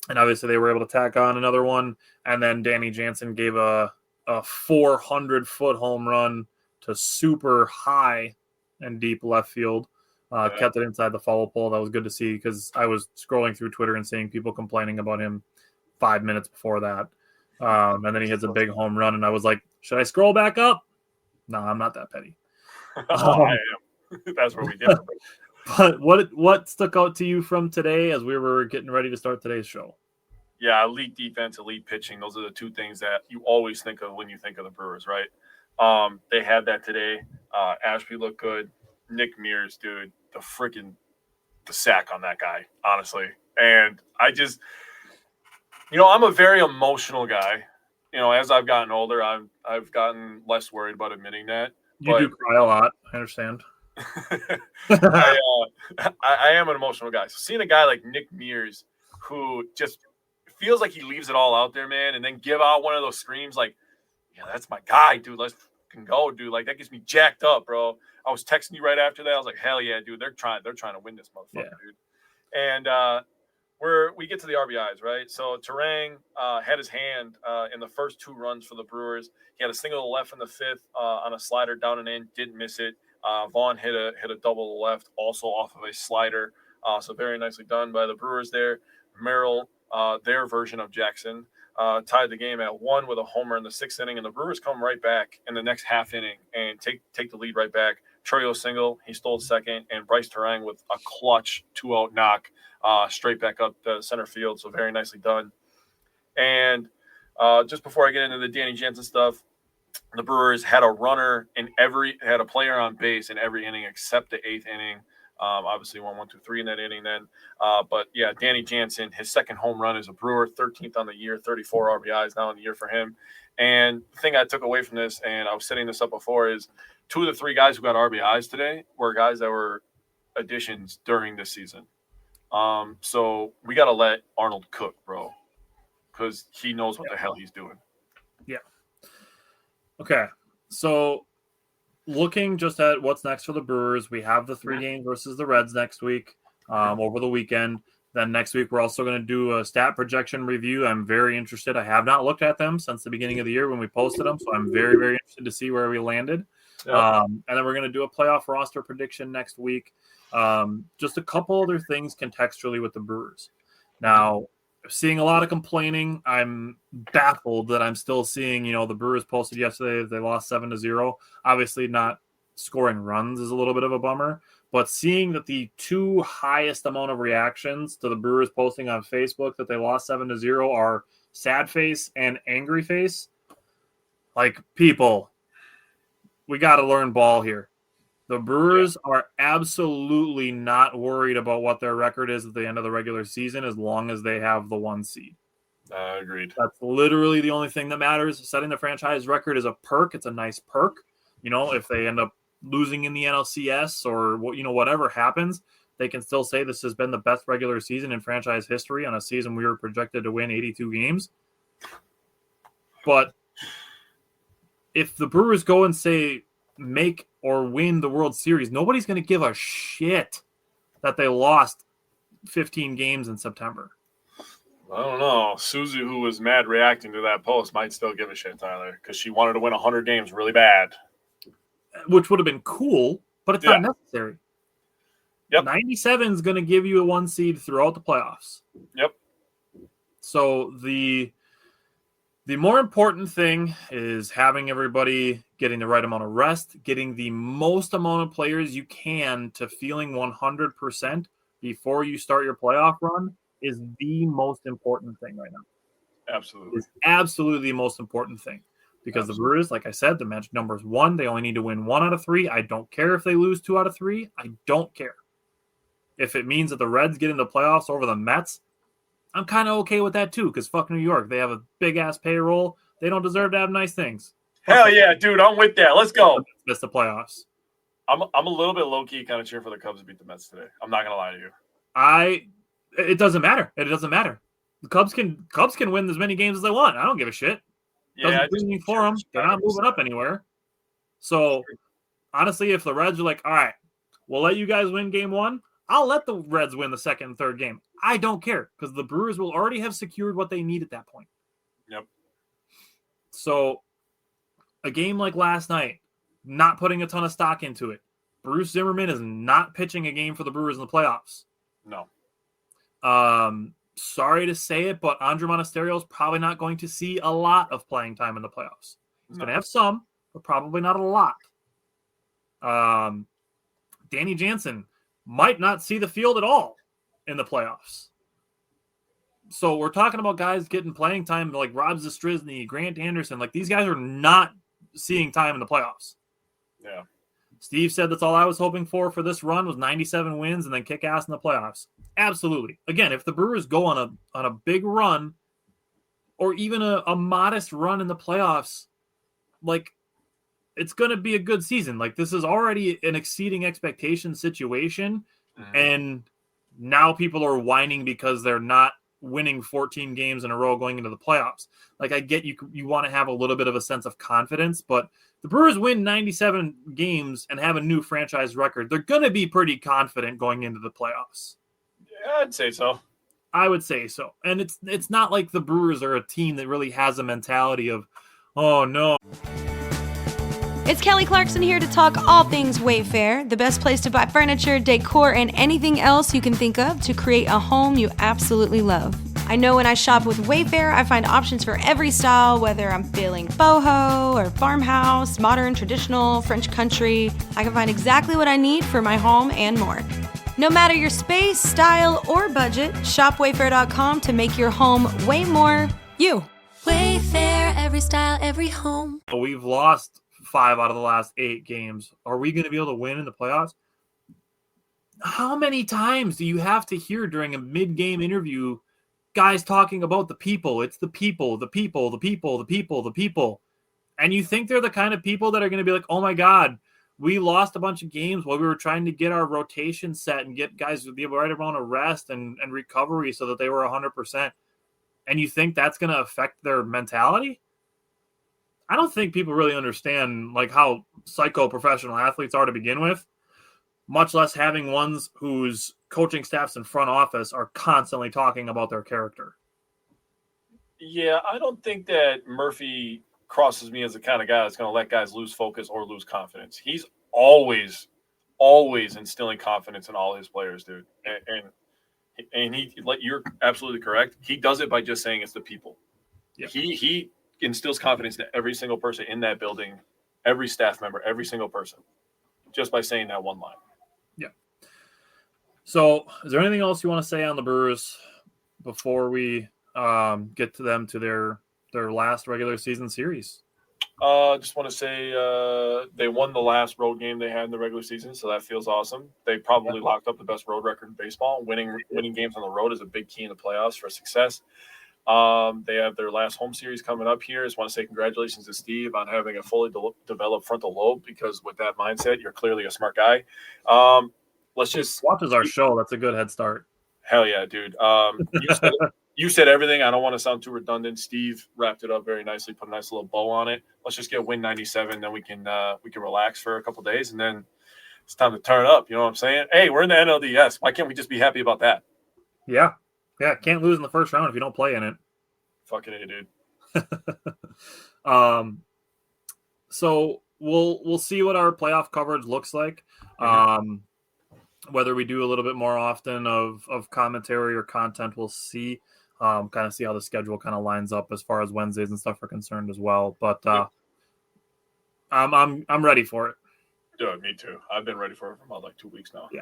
And obviously they were able to tack on another one. And then Danny Jansen gave a 400-foot home run to super high and deep left field. Kept it inside the foul pole. That was good to see because I was scrolling through Twitter and seeing people complaining about him 5 minutes before that. And then he hits a big home run, and I was like, should I scroll back up? No, I'm not that petty. I am. That's where we differ. But what stuck out to you from today as we were getting ready to start today's show? Yeah, elite defense, elite pitching. Those are the 2 things that you always think of when you think of the Brewers, right? They had that today. Ashby looked good. Nick Mears, dude, the sack on that guy, honestly. And I just, I'm a very emotional guy. As I've gotten older, I've gotten less worried about admitting that. You do cry a lot. I understand. I am an emotional guy. So seeing a guy like Nick Mears, who just feels like he leaves it all out there, man, and then give out one of those screams like, yeah, that's my guy, dude. Let's fucking go, dude. Like, that gets me jacked up, bro. I was texting you right after that. I was like, hell yeah, dude. They're trying to win this motherfucker, dude. And we get to the RBIs, right? So Terang had his hand in the first 2 runs for the Brewers. He had a single to the left in the 5th on a slider down and in, didn't miss it. Vaughn hit a double to the left, also off of a slider. So very nicely done by the Brewers there. Merrill, their version of Jackson, tied the game at 1 with a homer in the 6th inning, and the Brewers come right back in the next half inning and take the lead right back. Chourio single, he stole second, and Bryce Terang with a clutch 2-out knock straight back up the center field. So very nicely done. And just before I get into the Danny Jansen stuff, the Brewers had a player on base in every inning except the 8th inning. Obviously won 1, 2, 3 in that inning then. But yeah, Danny Jansen, his second home run as a Brewer, 13th on the year, 34 RBIs now in the year for him. And the thing I took away from this, and I was setting this up before, is 2 of the 3 guys who got RBIs today were guys that were additions during this season. So we got to let Arnold cook, bro, because he knows what the hell he's doing. Yeah. Okay. So looking just at what's next for the Brewers, we have the 3 games versus the Reds next week over the weekend. Then next week, we're also going to do a stat projection review. I'm very interested. I have not looked at them since the beginning of the year when we posted them, so I'm very, very interested to see where we landed. Yep. And then we're going to do a playoff roster prediction next week. Just a couple other things contextually with the Brewers. Now, seeing a lot of complaining. I'm baffled that I'm still seeing, the Brewers posted yesterday they lost 7-0. Obviously not scoring runs is a little bit of a bummer, but seeing that the 2 highest amount of reactions to the Brewers posting on Facebook that they lost 7-0 are sad face and angry face. Like, people, we got to learn ball here. The Brewers are absolutely not worried about what their record is at the end of the regular season as long as they have the 1 seed. Agreed. That's literally the only thing that matters. Setting the franchise record is a perk. It's a nice perk. If they end up losing in the NLCS or whatever happens, they can still say this has been the best regular season in franchise history on a season we were projected to win 82 games. But if the Brewers go and say make or win the World Series, nobody's going to give a shit that they lost 15 games in September. I don't know. Susie, who was mad reacting to that post, might still give a shit, Tyler, because she wanted to win 100 games really bad. Which would have been cool, but it's not necessary. Yep. 97 is going to give you a 1 seed throughout the playoffs. Yep. So the more important thing is having everybody getting the right amount of rest, getting the most amount of players you can to feeling 100% before you start your playoff run is the most important thing right now. Absolutely. It's absolutely the most important thing. Because the Brewers, like I said, the magic number is 1. They only need to win 1 out of 3. I don't care if they lose 2 out of 3. I don't care. If it means that the Reds get into the playoffs over the Mets, I'm kind of okay with that too, because fuck New York. They have a big-ass payroll. They don't deserve to have nice things. Hell yeah, dude. I'm with that. Let's go. Miss the playoffs. I'm a little bit low-key kind of cheering for the Cubs to beat the Mets today. I'm not going to lie to you. It doesn't matter. It doesn't matter. The Cubs can win as many games as they want. I don't give a shit. Doesn't do anything for them. They're not moving up anywhere. So, honestly, if the Reds are like, all right, we'll let you guys win game 1, I'll let the Reds win the second and third game. I don't care because the Brewers will already have secured what they need at that point. Yep. So, a game like last night, not putting a ton of stock into it. Bruce Zimmerman is not pitching a game for the Brewers in the playoffs. No. Sorry to say it, but Andrew Monasterio is probably not going to see a lot of playing time in the playoffs. He's going to have some, but probably not a lot. Danny Jansen might not see the field at all in the playoffs. So we're talking about guys getting playing time like Rob Zastryzny, Grant Anderson. Like these guys are not seeing time in the playoffs. Yeah. Steve said that's all I was hoping for this run was 97 wins and then kick ass in the playoffs. Absolutely. Again, if the Brewers go on a big run or even a modest run in the playoffs, like it's going to be a good season. Like this is already an exceeding expectation situation. Mm-hmm. And now people are whining because they're not winning 14 games in a row going into the playoffs. Like I get you want to have a little bit of a sense of confidence, but the Brewers win 97 games and have a new franchise record. They're going to be pretty confident going into the playoffs. Yeah, I'd say so. I would say so. And it's not like the Brewers are a team that really has a mentality of, oh no. It's Kelly Clarkson here to talk all things Wayfair, the best place to buy furniture, decor, and anything else you can think of to create a home you absolutely love. I know when I shop with Wayfair, I find options for every style, whether I'm feeling boho or farmhouse, modern, traditional, French country. I can find exactly what I need for my home and more. No matter your space, style, or budget, shop Wayfair.com to make your home way more you. Wayfair, every style, every home. We've lost 5 out of the last 8 games. Are we going to be able to win in the playoffs? How many times do you have to hear during a mid-game interview guys talking about the people? It's the people, the people, the people, the people, the people. And you think they're the kind of people that are going to be like, oh my God, we lost a bunch of games while we were trying to get our rotation set and get guys the right amount of rest and recovery so that they were 100%. And you think that's going to affect their mentality? I don't think people really understand like how psycho-professional athletes are to begin with, much less having ones whose coaching staffs and front office are constantly talking about their character. Yeah, I don't think that Murphy crosses me as the kind of guy that's going to let guys lose focus or lose confidence. He's always instilling confidence in all his players, dude. And he, like, you're absolutely correct. He does it by just saying it's the people. Yeah. He instills confidence in every single person in that building, every staff member, every single person, just by saying that one line. Yeah. So is there anything else you want to say on the Brewers before we get to them to their last regular season series? Just want to say they won the last road game they had in the regular season, so that feels awesome. They probably locked up the best road record in baseball. Winning games on the road is a big key in the playoffs for success. They have their last home series coming up here. Just want to say congratulations to Steve on having a fully developed frontal lobe, because with that mindset, you're clearly a smart guy. Let's just watches our show. That's a good head start. Hell yeah, dude. You said everything. I don't want to sound too redundant. Steve wrapped it up very nicely, put a nice little bow on it. Let's just get win 97, then we can relax for a couple of days, and then it's time to turn up. You know what I'm saying? Hey, we're in the NLDS. Why can't we just be happy about that? Yeah. Yeah, can't lose in the first round if you don't play in it. Fucking A, dude. So we'll see what our playoff coverage looks like. Whether we do a little bit more often of commentary or content, we'll see. Kind of see how the schedule kind of lines up as far as Wednesdays and stuff are concerned as well. But I'm ready for it. Dude, me too. I've been ready for it for about like 2 weeks now. Yeah.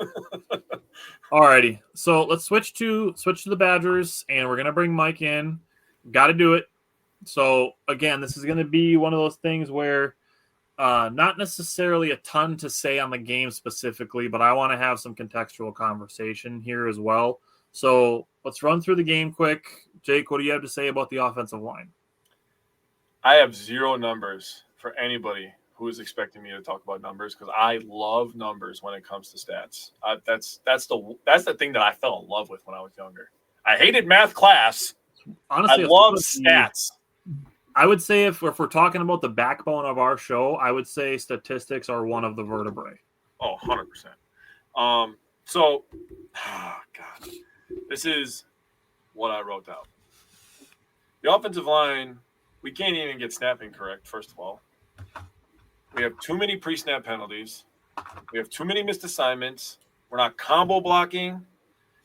Alrighty. So let's switch to the Badgers, and we're gonna bring Mike in. Got to do it. So again, this is gonna be one of those things where not necessarily a ton to say on the game specifically, but I want to have some contextual conversation here as well. So let's run through the game quick. Jake, what do you have to say about the offensive line? I have zero numbers for anybody who is expecting me to talk about numbers because I love numbers when it comes to stats. That's the thing that I fell in love with when I was younger. I hated math class. Honestly, I love stats. I would say if we're talking about the backbone of our show, I would say statistics are one of the vertebrae. Oh, 100%. So, God, this is what I wrote down. The offensive line, we can't even get snapping correct, first of all. We have too many pre-snap penalties. We have too many missed assignments. We're not combo blocking.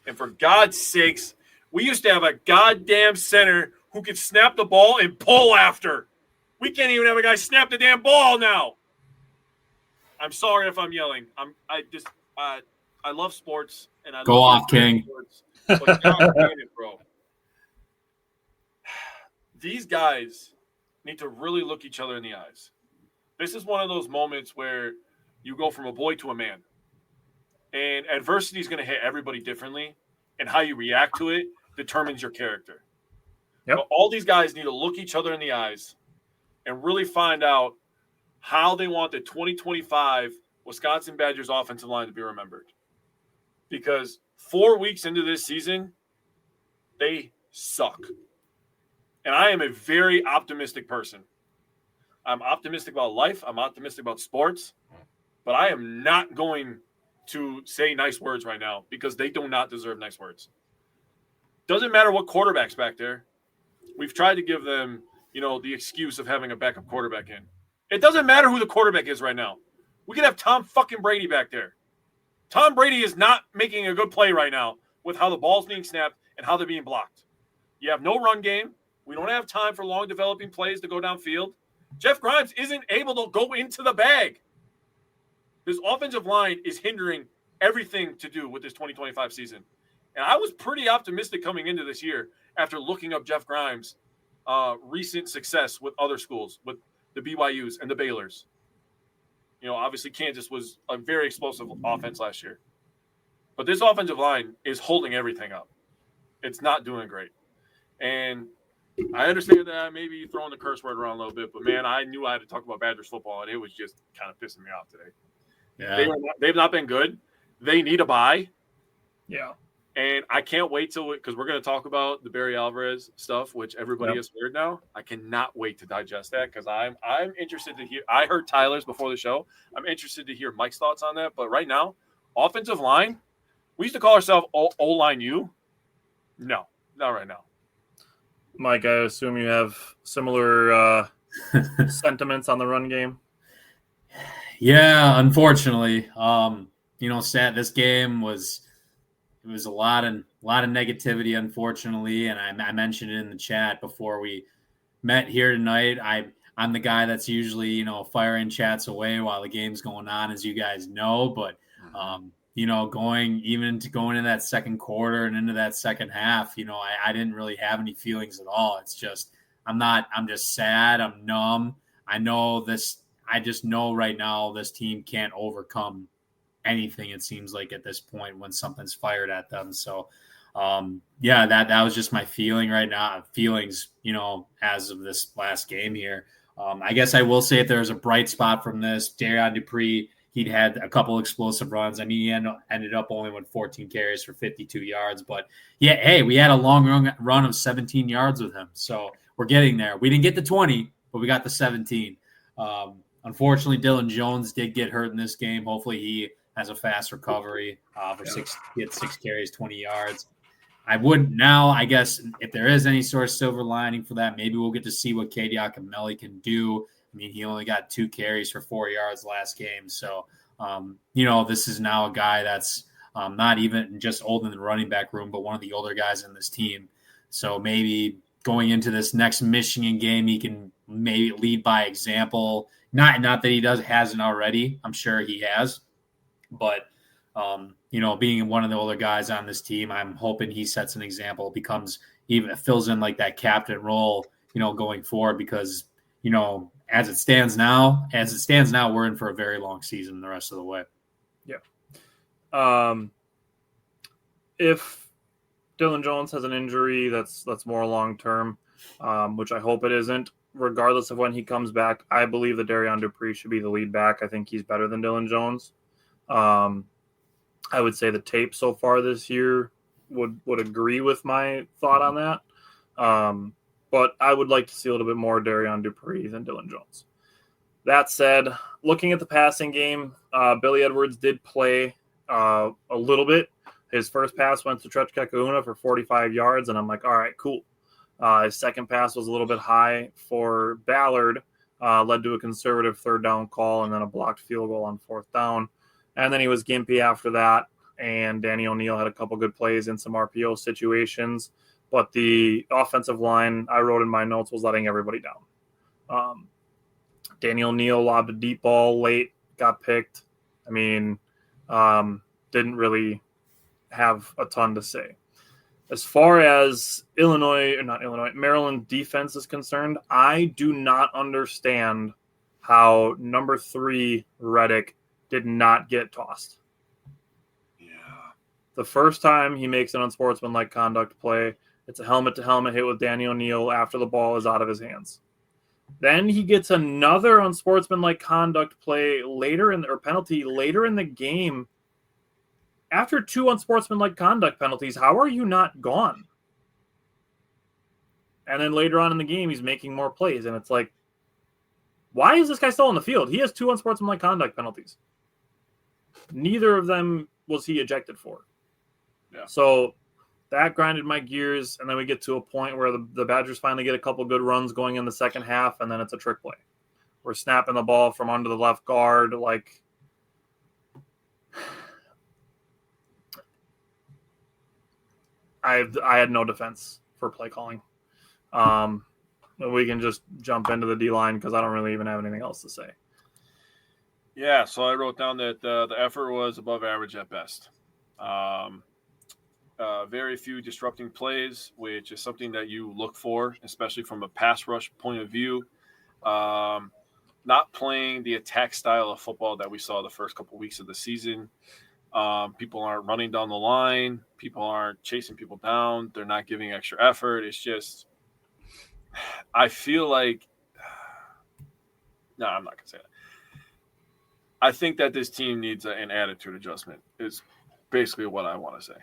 And for God's sakes, we used to have a goddamn center who could snap the ball and pull after. We can't even have a guy snap the damn ball now. I'm sorry if I'm yelling. I love sports and I go off, King. Sports, but God damn it, bro. These guys need to really look each other in the eyes. This is one of those moments where you go from a boy to a man. And adversity is going to hit everybody differently. And how you react to it determines your character. Yep. But all these guys need to look each other in the eyes and really find out how they want the 2025 Wisconsin Badgers offensive line to be remembered. Because 4 weeks into this season, they suck. And I am a very optimistic person. I'm optimistic about life. I'm optimistic about sports. But I am not going to say nice words right now because they do not deserve nice words. Doesn't matter what quarterback's back there. We've tried to give them, the excuse of having a backup quarterback in. It doesn't matter who the quarterback is right now. We could have Tom fucking Brady back there. Tom Brady is not making a good play right now with how the ball's being snapped and how they're being blocked. You have no run game. We don't have time for long developing plays to go downfield. Jeff Grimes isn't able to go into the bag. This offensive line is hindering everything to do with this 2025 season. And I was pretty optimistic coming into this year after looking up Jeff Grimes' recent success with other schools, with the BYUs and the Baylors. Obviously Kansas was a very explosive offense last year. But this offensive line is holding everything up. It's not doing great. And I understand that maybe throwing the curse word around a little bit, but, man, I knew I had to talk about Badgers football, and it was just kind of pissing me off today. Yeah. They've not been good. They need a bye. Yeah. And I can't wait because we're going to talk about the Barry Alvarez stuff, which everybody has heard now. I cannot wait to digest that because I'm interested to hear. I heard Tyler's before the show. I'm interested to hear Mike's thoughts on that. But right now, offensive line, we used to call ourselves O-line U. No, not right now. Mike, I assume you have similar sentiments on the run game. Yeah, unfortunately, this game was a lot of negativity, unfortunately, and I mentioned it in the chat before we met here tonight. I'm the guy that's usually firing chats away while the game's going on, as you guys know, but going into that second quarter and into that second half, I didn't really have any feelings at all. It's just I'm just sad. I'm numb. I just know right now this team can't overcome anything, it seems like, at this point when something's fired at them. So that was just my feeling right now. Feelings, as of this last game here. I guess I will say if there's a bright spot from this, Darion Dupree, he'd had a couple explosive runs. I mean, he ended up only with 14 carries for 52 yards. But, yeah, hey, we had a long run of 17 yards with him. So we're getting there. We didn't get the 20, but we got the 17. Unfortunately, Dylan Jones did get hurt in this game. Hopefully he has a fast recovery he had 6 carries, 20 yards. I would now, I guess, if there is any sort of silver lining for that, maybe we'll get to see what Katie Akamelli can do. I mean, he only got 2 carries for 4 yards last game. So, this is now a guy that's not even just old in the running back room, but one of the older guys in this team. So maybe going into this next Michigan game, he can maybe lead by example. Not that he hasn't already. I'm sure he has. But, being one of the older guys on this team, I'm hoping he sets an example, fills in like that captain role, going forward because, as it stands now, we're in for a very long season the rest of the way. Yeah. If Dylan Jones has an injury that's more long-term, which I hope it isn't, regardless of when he comes back, I believe that Darion Dupree should be the lead back. I think he's better than Dylan Jones. I would say the tape so far this year would agree with my thought on that. But I would like to see a little bit more Darion Dupree than Dylan Jones. That said, looking at the passing game, Billy Edwards did play a little bit. His first pass went to Trech Kekahuna for 45 yards, and I'm like, all right, cool. His second pass was a little bit high for Ballard, led to a conservative third down call and then a blocked field goal on fourth down. And then he was gimpy after that, and Danny O'Neill had a couple good plays in some RPO situations. But the offensive line, I wrote in my notes, was letting everybody down. Danny O'Neill lobbed a deep ball late, got picked. I mean, didn't really have a ton to say. As far as Maryland defense is concerned, I do not understand how number 3 Reddick did not get tossed. Yeah. The first time he makes an unsportsmanlike conduct play, it's a helmet-to-helmet hit with Danny O'Neill after the ball is out of his hands. Then he gets another unsportsmanlike conduct play penalty later in the game. After 2 unsportsmanlike conduct penalties, how are you not gone? And then later on in the game, he's making more plays, and it's like, why is this guy still on the field? He has 2 unsportsmanlike conduct penalties. Neither of them was he ejected for. Yeah. So that grinded my gears, and then we get to a point where the Badgers finally get a couple good runs going in the second half, and then it's a trick play. We're snapping the ball from under the left guard. Like, I had no defense for play calling. We can just jump into the D-line because I don't really even have anything else to say. Yeah, so I wrote down that the effort was above average at best. Very few disrupting plays, which is something that you look for, especially from a pass rush point of view. Not playing the attack style of football that we saw the first couple weeks of the season. People aren't running down the line. People aren't chasing people down. They're not giving extra effort. It's just, I feel like, no, I'm not going to say that. I think that this team needs an attitude adjustment is basically what I want to say.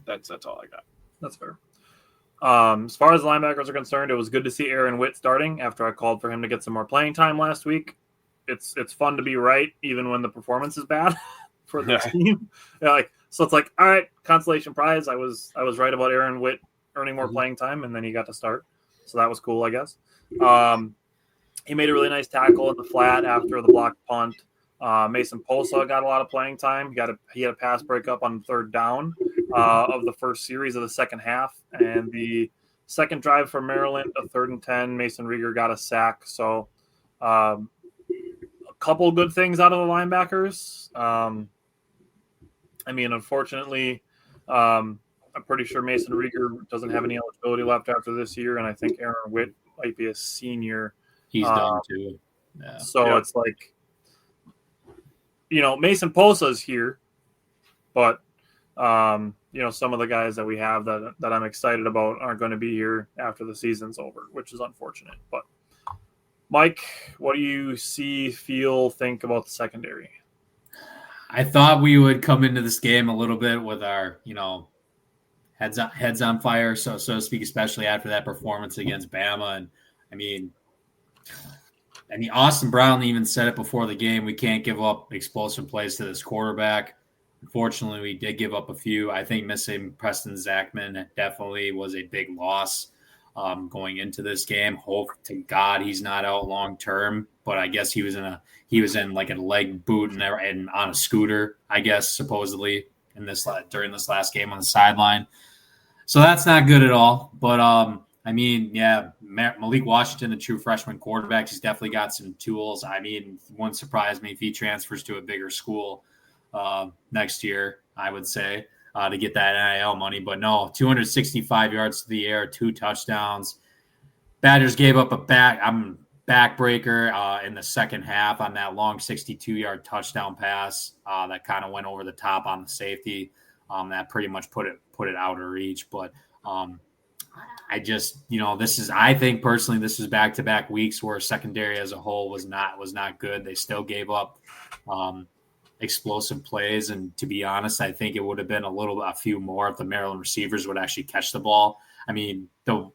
That's all I got. That's fair. As far as linebackers are concerned, it was good to see Aaron Witt starting after I called for him to get some more playing time last week. It's fun to be right, even when the performance is bad for the team. Yeah, so it's like, all right, consolation prize. I was right about Aaron Witt earning more playing time, and then he got to start. So that was cool, I guess. He made a really nice tackle in the flat after the blocked punt. Mason Posa got a lot of playing time. He had a pass breakup on third down of the first series of the second half. And the second drive for Maryland, a 3rd and 10, Mason Rieger got a sack. So a couple good things out of the linebackers. Unfortunately, I'm pretty sure Mason Rieger doesn't have any eligibility left after this year. And I think Aaron Witt might be a senior. He's done too. Yeah. So it's like, Mason Posa's here, but, some of the guys that we have that I'm excited about aren't going to be here after the season's over, which is unfortunate. But, Mike, what do you see, feel, think about the secondary? I thought we would come into this game a little bit with our, heads on fire, so to speak, especially after that performance against Bama. And, Austin Brown even said it before the game. We can't give up explosive plays to this quarterback. Unfortunately, we did give up a few. I think missing Preston Zachman definitely was a big loss going into this game. Hope to God he's not out long term, but I guess he was in like a leg boot and on a scooter, I guess, supposedly during this last game on the sideline. So that's not good at all. But I mean, yeah, Malik Washington, a true freshman quarterback, he's definitely got some tools. I mean, it wouldn't surprise me if he transfers to a bigger school next year, I would say, to get that NIL money. But no, 265 yards to the air, 2 touchdowns. Badgers gave up a backbreaker in the second half on that long 62-yard touchdown pass that kind of went over the top on the safety. That pretty much put it out of reach. But I just, I think personally, this is back-to-back weeks where secondary as a whole was not good. They still gave up explosive plays. And to be honest, I think it would have been a few more if the Maryland receivers would actually catch the ball. I mean, the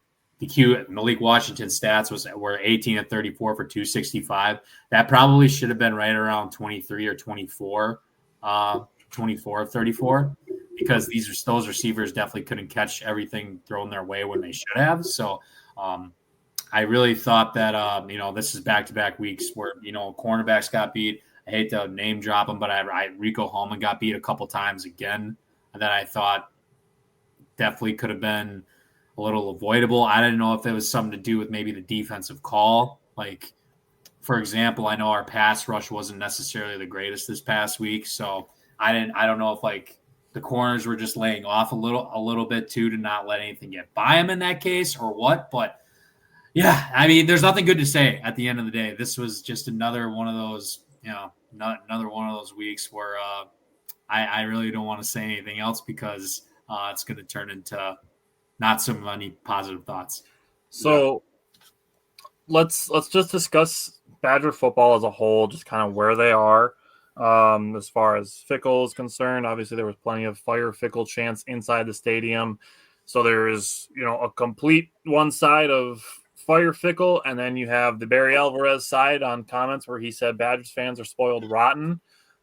Malik Washington stats were 18 and 34 for 265. That probably should have been right around 23 or 24, 24 of 34, because those receivers definitely couldn't catch everything thrown their way when they should have. So I really thought that, this is back-to-back weeks where, cornerbacks got beat. I hate to name drop them, but Rico Holman got beat a couple times again that I thought definitely could have been a little avoidable. I didn't know if it was something to do with maybe the defensive call. Like, for example, I know our pass rush wasn't necessarily the greatest this past week, so I don't know if like the corners were just laying off a little bit too to not let anything get by them in that case or what. But yeah, I mean, there's nothing good to say at the end of the day. This was just another one of those, another one of those weeks where I really don't want to say anything else because it's going to turn into not so many positive thoughts. So let's just discuss Badger football as a whole, just kind of where they are. As far as Fickle is concerned, obviously there was plenty of fire Fickle chants inside the stadium. So there is, a complete one side of fire Fickle, and then you have the Barry Alvarez side on comments where he said Badgers fans are spoiled rotten.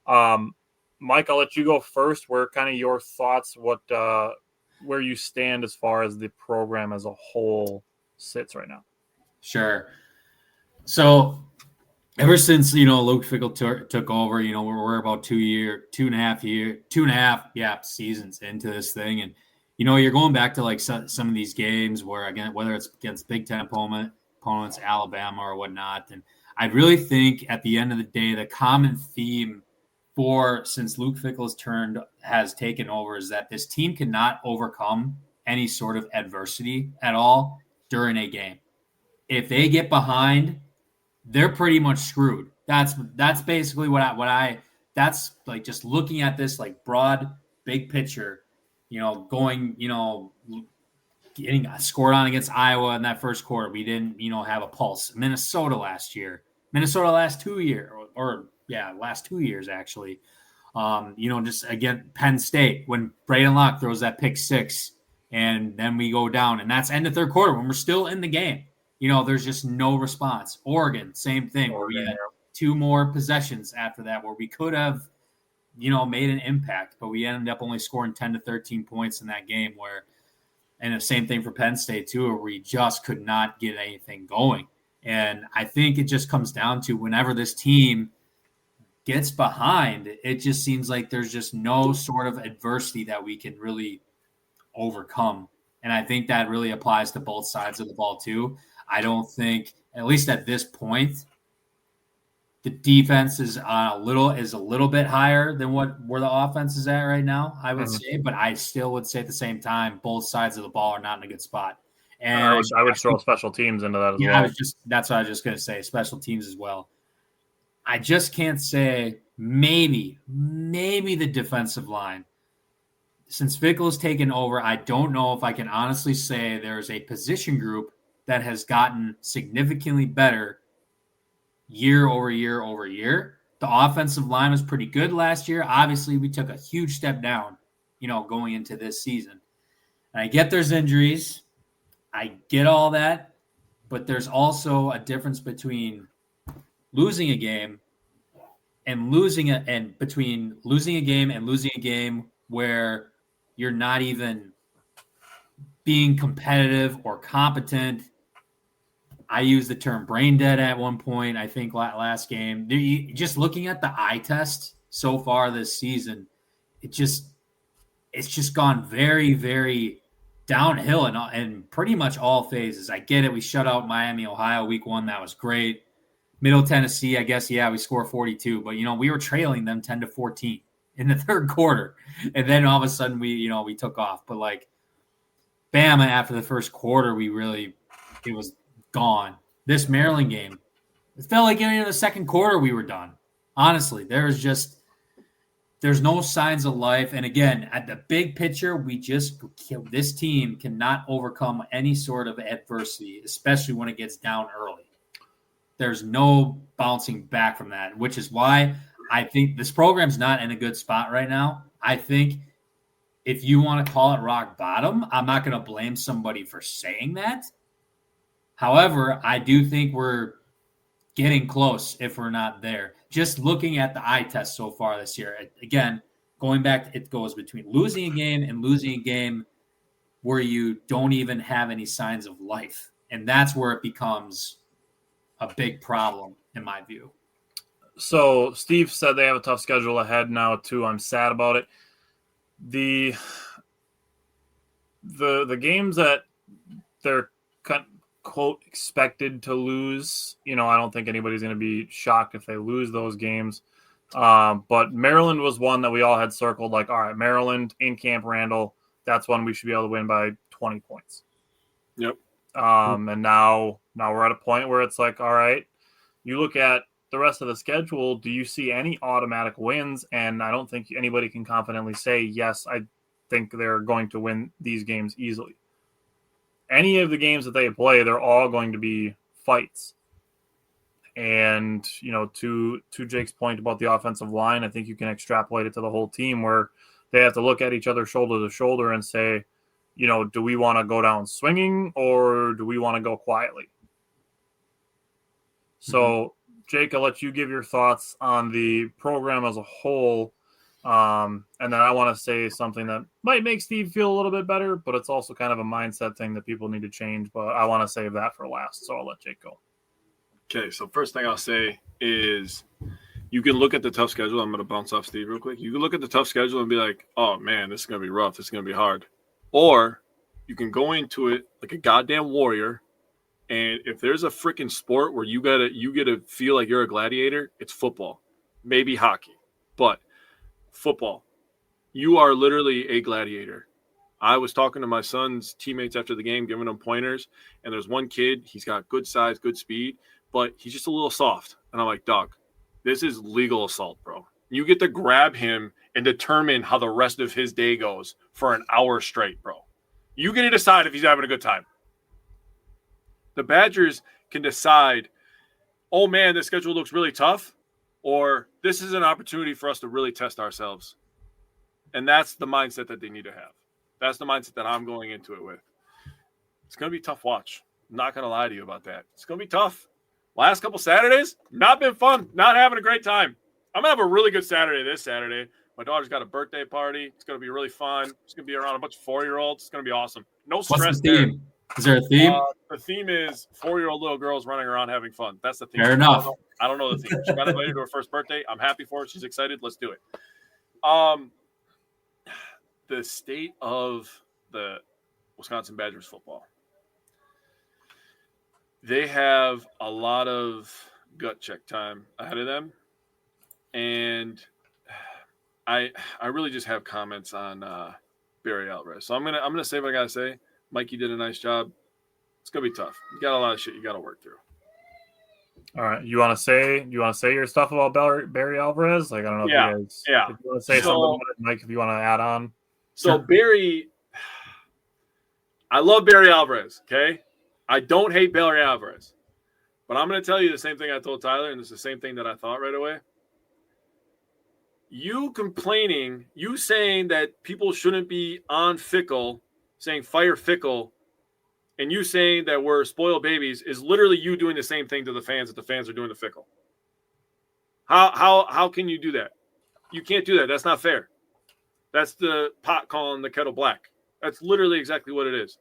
Mike, I'll let you go first. Where kind of your thoughts, where you stand as far as the program as a whole sits right now? Sure. So ever since, Luke Fickle took over, we're about 2.5 seasons into this thing. And, you're going back to like some of these games where, again, whether it's against Big Ten opponents, Alabama or whatnot. And I really think at the end of the day, the common theme since Luke Fickle has taken over is that this team cannot overcome any sort of adversity at all during a game. If they get behind, they're pretty much screwed. That's basically that's like just looking at this like broad, big picture, getting scored on against Iowa in that first quarter. We didn't, have a pulse. Minnesota last 2 years, last 2 years actually. Just again, Penn State, when Braden Locke throws that pick six and then we go down, and that's end of third quarter when we're still in the game. There's just no response. Oregon, same thing, where we had 2 more possessions after that where we could have, made an impact, but we ended up only scoring 10 to 13 points in that game and the same thing for Penn State too, where we just could not get anything going. And I think it just comes down to whenever this team gets behind, it just seems like there's just no sort of adversity that we can really overcome. And I think that really applies to both sides of the ball too. I don't think, at least at this point, the defense is a little bit higher than where the offense is at right now, I would say. But I still would say at the same time, both sides of the ball are not in a good spot. And I would throw special teams into that as well. That's what I was just going to say, special teams as well. I just can't say maybe the defensive line. Since Fickle has taken over, I don't know if I can honestly say there's a position group that has gotten significantly better year over year over year. The offensive line was pretty good last year. Obviously, we took a huge step down, going into this season. And I get there's injuries. I get all that. But there's also a difference between losing a game and between losing a game and losing a game where you're not even being competitive or competent. I used the term brain dead at one point, I think last game. Just looking at the eye test so far this season, it's just gone very, very downhill in pretty much all phases. I get it. We shut out Miami, Ohio week 1. That was great. Middle Tennessee, I guess, yeah, we scored 42. But, we were trailing them 10-14 in the third quarter. And then all of a sudden we took off. But, like, Bama after the first quarter, it was gone. This Maryland game, it felt like in the second quarter we were done. Honestly, there's no signs of life. And again, at the big picture, this team cannot overcome any sort of adversity, especially when it gets down early. There's no bouncing back from that, which is why I think this program's not in a good spot right now. I think if you want to call it rock bottom, I'm not going to blame somebody for saying that. However, I do think we're getting close if we're not there. Just looking at the eye test so far this year, again, going back, it goes between losing a game and losing a game where you don't even have any signs of life. And that's where it becomes a big problem, in my view. So Steve said they have a tough schedule ahead now, too. I'm sad about it. The games that they're quote expected to lose, I don't think anybody's going to be shocked if they lose those games. But Maryland was one that we all had circled, like, all right, Maryland in Camp Randall, that's one we should be able to win by 20 points. Yep. And now we're at a point where it's like, all right, you look at the rest of the schedule, do you see any automatic wins? And I don't think anybody can confidently say, yes, I think they're going to win these games easily. Any of the games that they play, they're all going to be fights. And, to Jake's point about the offensive line, I think you can extrapolate it to the whole team where they have to look at each other shoulder to shoulder and say, do we want to go down swinging or do we want to go quietly? So, Jake, I'll let you give your thoughts on the program as a whole. And then I want to say something that might make Steve feel a little bit better, but it's also kind of a mindset thing that people need to change. But I want to save that for last, so I'll let Jake go. Okay, so first thing I'll say is you can look at the tough schedule. I'm going to bounce off Steve real quick. You can look at the tough schedule and be like, oh, man, this is going to be rough. This is going to be hard. Or you can go into it like a goddamn warrior. And if there's a freaking sport where you gotta feel like you're a gladiator, it's football, maybe hockey, but football. You are literally a gladiator. I was talking to my son's teammates after the game, giving them pointers, and there's one kid, he's got good size, good speed, but he's just a little soft. And I'm like, Doc, this is legal assault, bro. You get to grab him and determine how the rest of his day goes for an hour straight, bro. You get to decide if he's having a good time. The Badgers can decide, oh, man, this schedule looks really tough, or this is an opportunity for us to really test ourselves. And that's the mindset that they need to have. That's the mindset that I'm going into it with. It's going to be a tough watch. I'm not going to lie to you about that. It's going to be tough. Last couple Saturdays, not been fun, not having a great time. I'm going to have a really good Saturday this Saturday. My daughter's got a birthday party. It's going to be really fun. It's going to be around a bunch of 4-year-olds. It's going to be awesome. No stress. What's the theme? Is there a theme? The theme is 4-year-old little girls running around having fun. That's the theme. Fair enough. I don't know the theme. She got invited to her first birthday. I'm happy for her. She's excited. Let's do it. The state of the Wisconsin Badgers football. They have a lot of gut check time ahead of them. And I really just have comments on Barry Alvarez. So I'm gonna say what I gotta say. Mikey did a nice job. It's gonna be tough. You got a lot of shit you gotta work through. All right, you want to say your stuff about Barry Alvarez? Like, I don't know if you guys, if you want to say something about it, Mike, if you want to add on. So Barry, I love Barry Alvarez. Okay, I don't hate Barry Alvarez, but I'm gonna tell you the same thing I told Tyler, and it's the same thing that I thought right away. You complaining, you saying that people shouldn't be on Fickle, saying fire Fickle, and you saying that we're spoiled babies is literally you doing the same thing to the fans that the fans are doing to Fickle. How can you do that? You can't do that. That's not fair. That's the pot calling the kettle black. That's literally exactly what it is.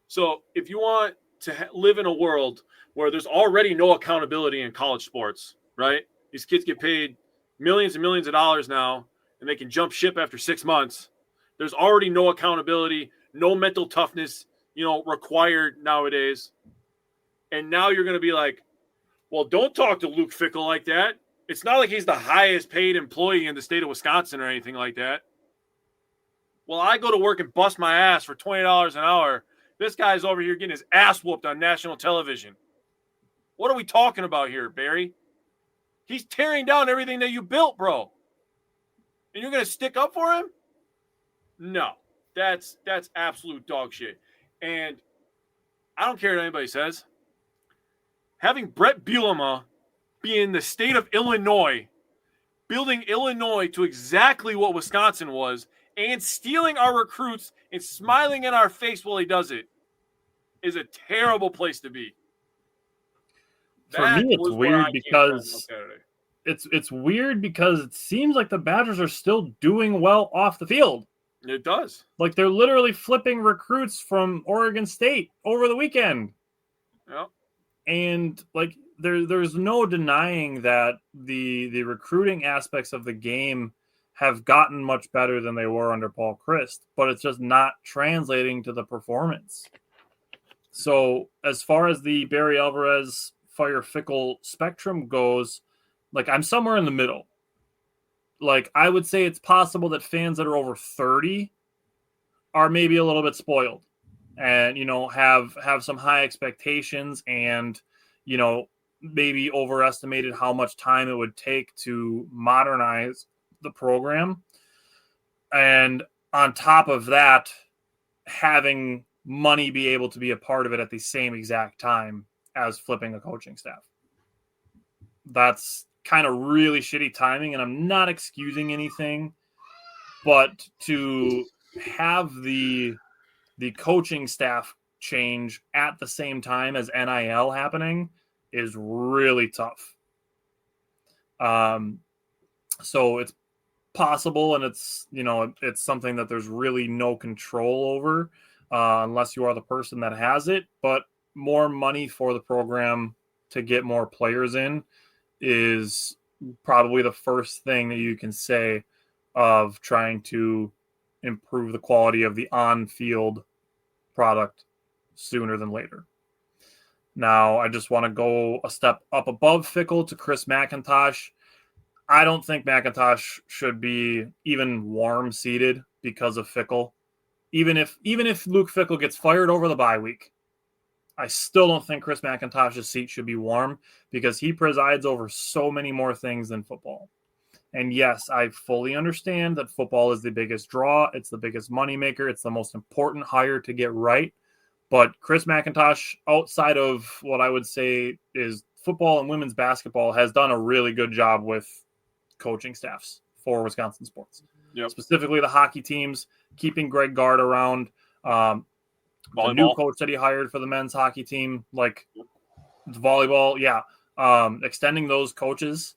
So if you want to live in a world where there's already no accountability in college sports, right? These kids get paid millions and millions of dollars now, and they can jump ship after 6 months. There's already no accountability, no mental toughness, required nowadays. And now you're going to be like, well, don't talk to Luke Fickell like that. It's not like he's the highest paid employee in the state of Wisconsin or anything like that. Well, I go to work and bust my ass for $20 an hour. This guy's over here getting his ass whooped on national television. What are we talking about here, Barry? He's tearing down everything that you built, bro. And you're going to stick up for him? No. That's absolute dog shit. And I don't care what anybody says. Having Brett Bielema be in the state of Illinois, building Illinois to exactly what Wisconsin was, and stealing our recruits and smiling in our face while he does it, is a terrible place to be. For me, it's weird because it's weird because it seems like the Badgers are still doing well off the field. It does. Like they're literally flipping recruits from Oregon State over the weekend. Yep. And like there's no denying that the recruiting aspects of the game have gotten much better than they were under Paul Chryst, but it's just not translating to the performance. So as far as the Barry Alvarez Fire Fickell spectrum goes, like I'm somewhere in the middle. Like I would say it's possible that fans that are over 30 are maybe a little bit spoiled and, have some high expectations and, maybe overestimated how much time it would take to modernize the program. And on top of that, having money be able to be a part of it at the same exact time as flipping a coaching staff. That's kind of really shitty timing, and I'm not excusing anything, but to have the coaching staff change at the same time as NIL happening is really tough. So it's possible, and it's it's something that there's really no control over unless you are the person that has it. But more money for the program to get more players in is probably the first thing that you can say of trying to improve the quality of the on-field product sooner than later. Now, I just want to go a step up above Fickell to Chris McIntosh. I don't think McIntosh should be even warm seated because of Fickell. Even if Luke Fickell gets fired over the bye week, I still don't think Chris McIntosh's seat should be warm because he presides over so many more things than football. And yes, I fully understand that football is the biggest draw. It's the biggest moneymaker. It's the most important hire to get right. But Chris McIntosh, outside of what I would say is football and women's basketball, has done a really good job with coaching staffs for Wisconsin sports. Yep. Specifically the hockey teams, keeping Greg Gard around, the new coach that he hired for the men's hockey team, like volleyball. Yeah. Extending those coaches.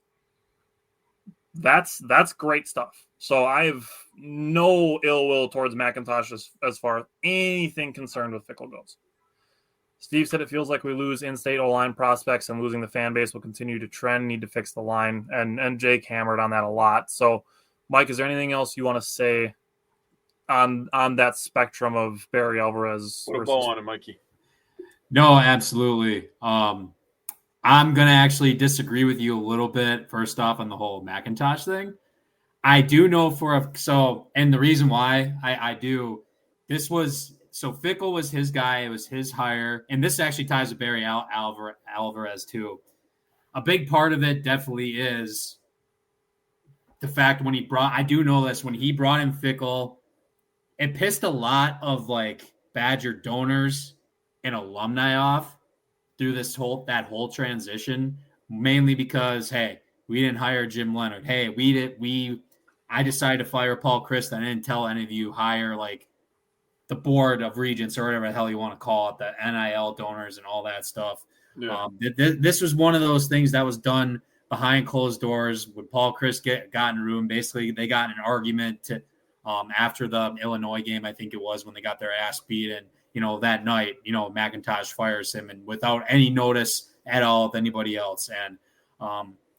That's great stuff. So I have no ill will towards McIntosh as far as anything concerned with Fickell goes. Steve said it feels like we lose in-state O-line prospects and losing the fan base will continue to trend, need to fix the line. And Jake hammered on that a lot. So, Mike, is there anything else you want to say on that spectrum of Barry Alvarez? Put a bow on it, Mikey. No, absolutely. I'm going to actually disagree with you a little bit, first off, on the whole McIntosh thing. I do know and the reason why I do, Fickell was his guy. It was his hire. And this actually ties to Barry Alvarez too. A big part of it definitely is the fact when he brought in Fickell, it pissed a lot of like Badger donors and alumni off through that whole transition, mainly because, hey, we didn't hire Jim Leonard. Hey, I decided to fire Paul Chryst. I didn't tell any of you hire like the board of regents or whatever the hell you want to call it, the NIL donors and all that stuff. Yeah. This was one of those things that was done behind closed doors. Would Paul Chris got in a room? Basically, they got in an argument to after the Illinois game, I think it was, when they got their ass beat. And, that night, McIntosh fires him, and without any notice at all of anybody else. And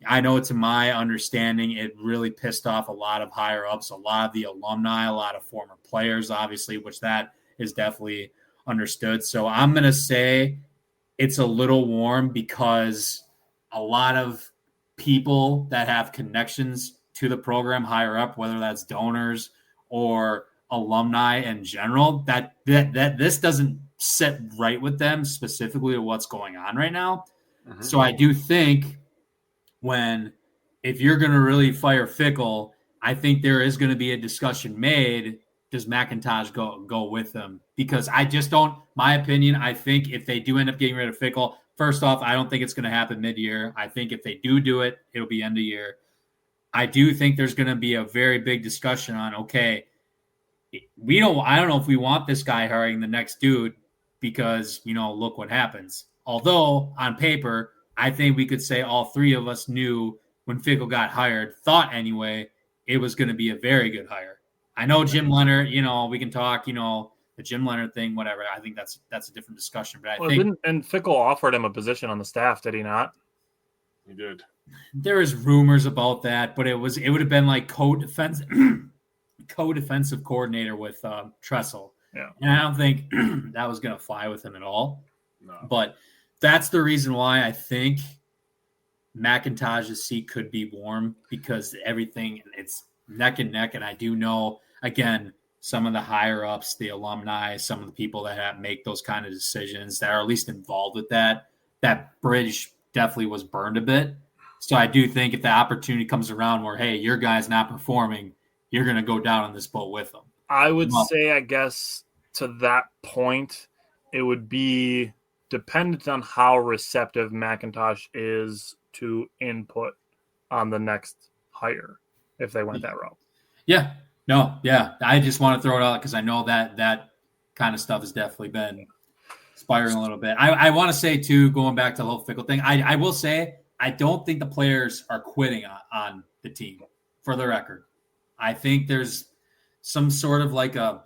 I know, to my understanding, it really pissed off a lot of higher ups, a lot of the alumni, a lot of former players, obviously, which that is definitely understood. So I'm going to say it's a little warm because a lot of people that have connections to the program higher up, whether that's donors or alumni in general, that this doesn't sit right with them, specifically to what's going on right now. Mm-hmm. So I do think if you're going to really fire Fickell, I think there is going to be a discussion made. Does McIntosh go with them? Because I just don't, my opinion, I think if they do end up getting rid of Fickell, first off, I don't think it's going to happen mid-year. I think if they do it, it'll be end of year. I do think there's going to be a very big discussion on, okay, I don't know if we want this guy hiring the next dude because, look what happens. Although on paper, I think we could say all three of us knew when Fickell got hired, thought anyway, it was going to be a very good hire. I know Jim Leonard, we can talk, the Jim Leonard thing, whatever. I think that's a different discussion. But I think Fickell offered him a position on the staff, did he not? He did. There is rumors about that, but it would have been like co-defensive coordinator with Tressel. Yeah. And I don't think that was going to fly with him at all. No. But that's the reason why I think McIntosh's seat could be warm, because everything, it's neck and neck. And I do know, again, some of the higher ups, the alumni, some of the people that make those kind of decisions that are at least involved with that bridge definitely was burned a bit. So I do think if the opportunity comes around where, hey, your guy's not performing, you're going to go down on this boat with them. I would say, I guess, to that point, it would be dependent on how receptive McIntosh is to input on the next hire if they went that route. Yeah. No, yeah. I just want to throw it out because I know that kind of stuff has definitely been spiraling a little bit. I want to say, too, going back to the whole Fickell thing, I will say I don't think the players are quitting on the team, for the record. I think there's some sort of like a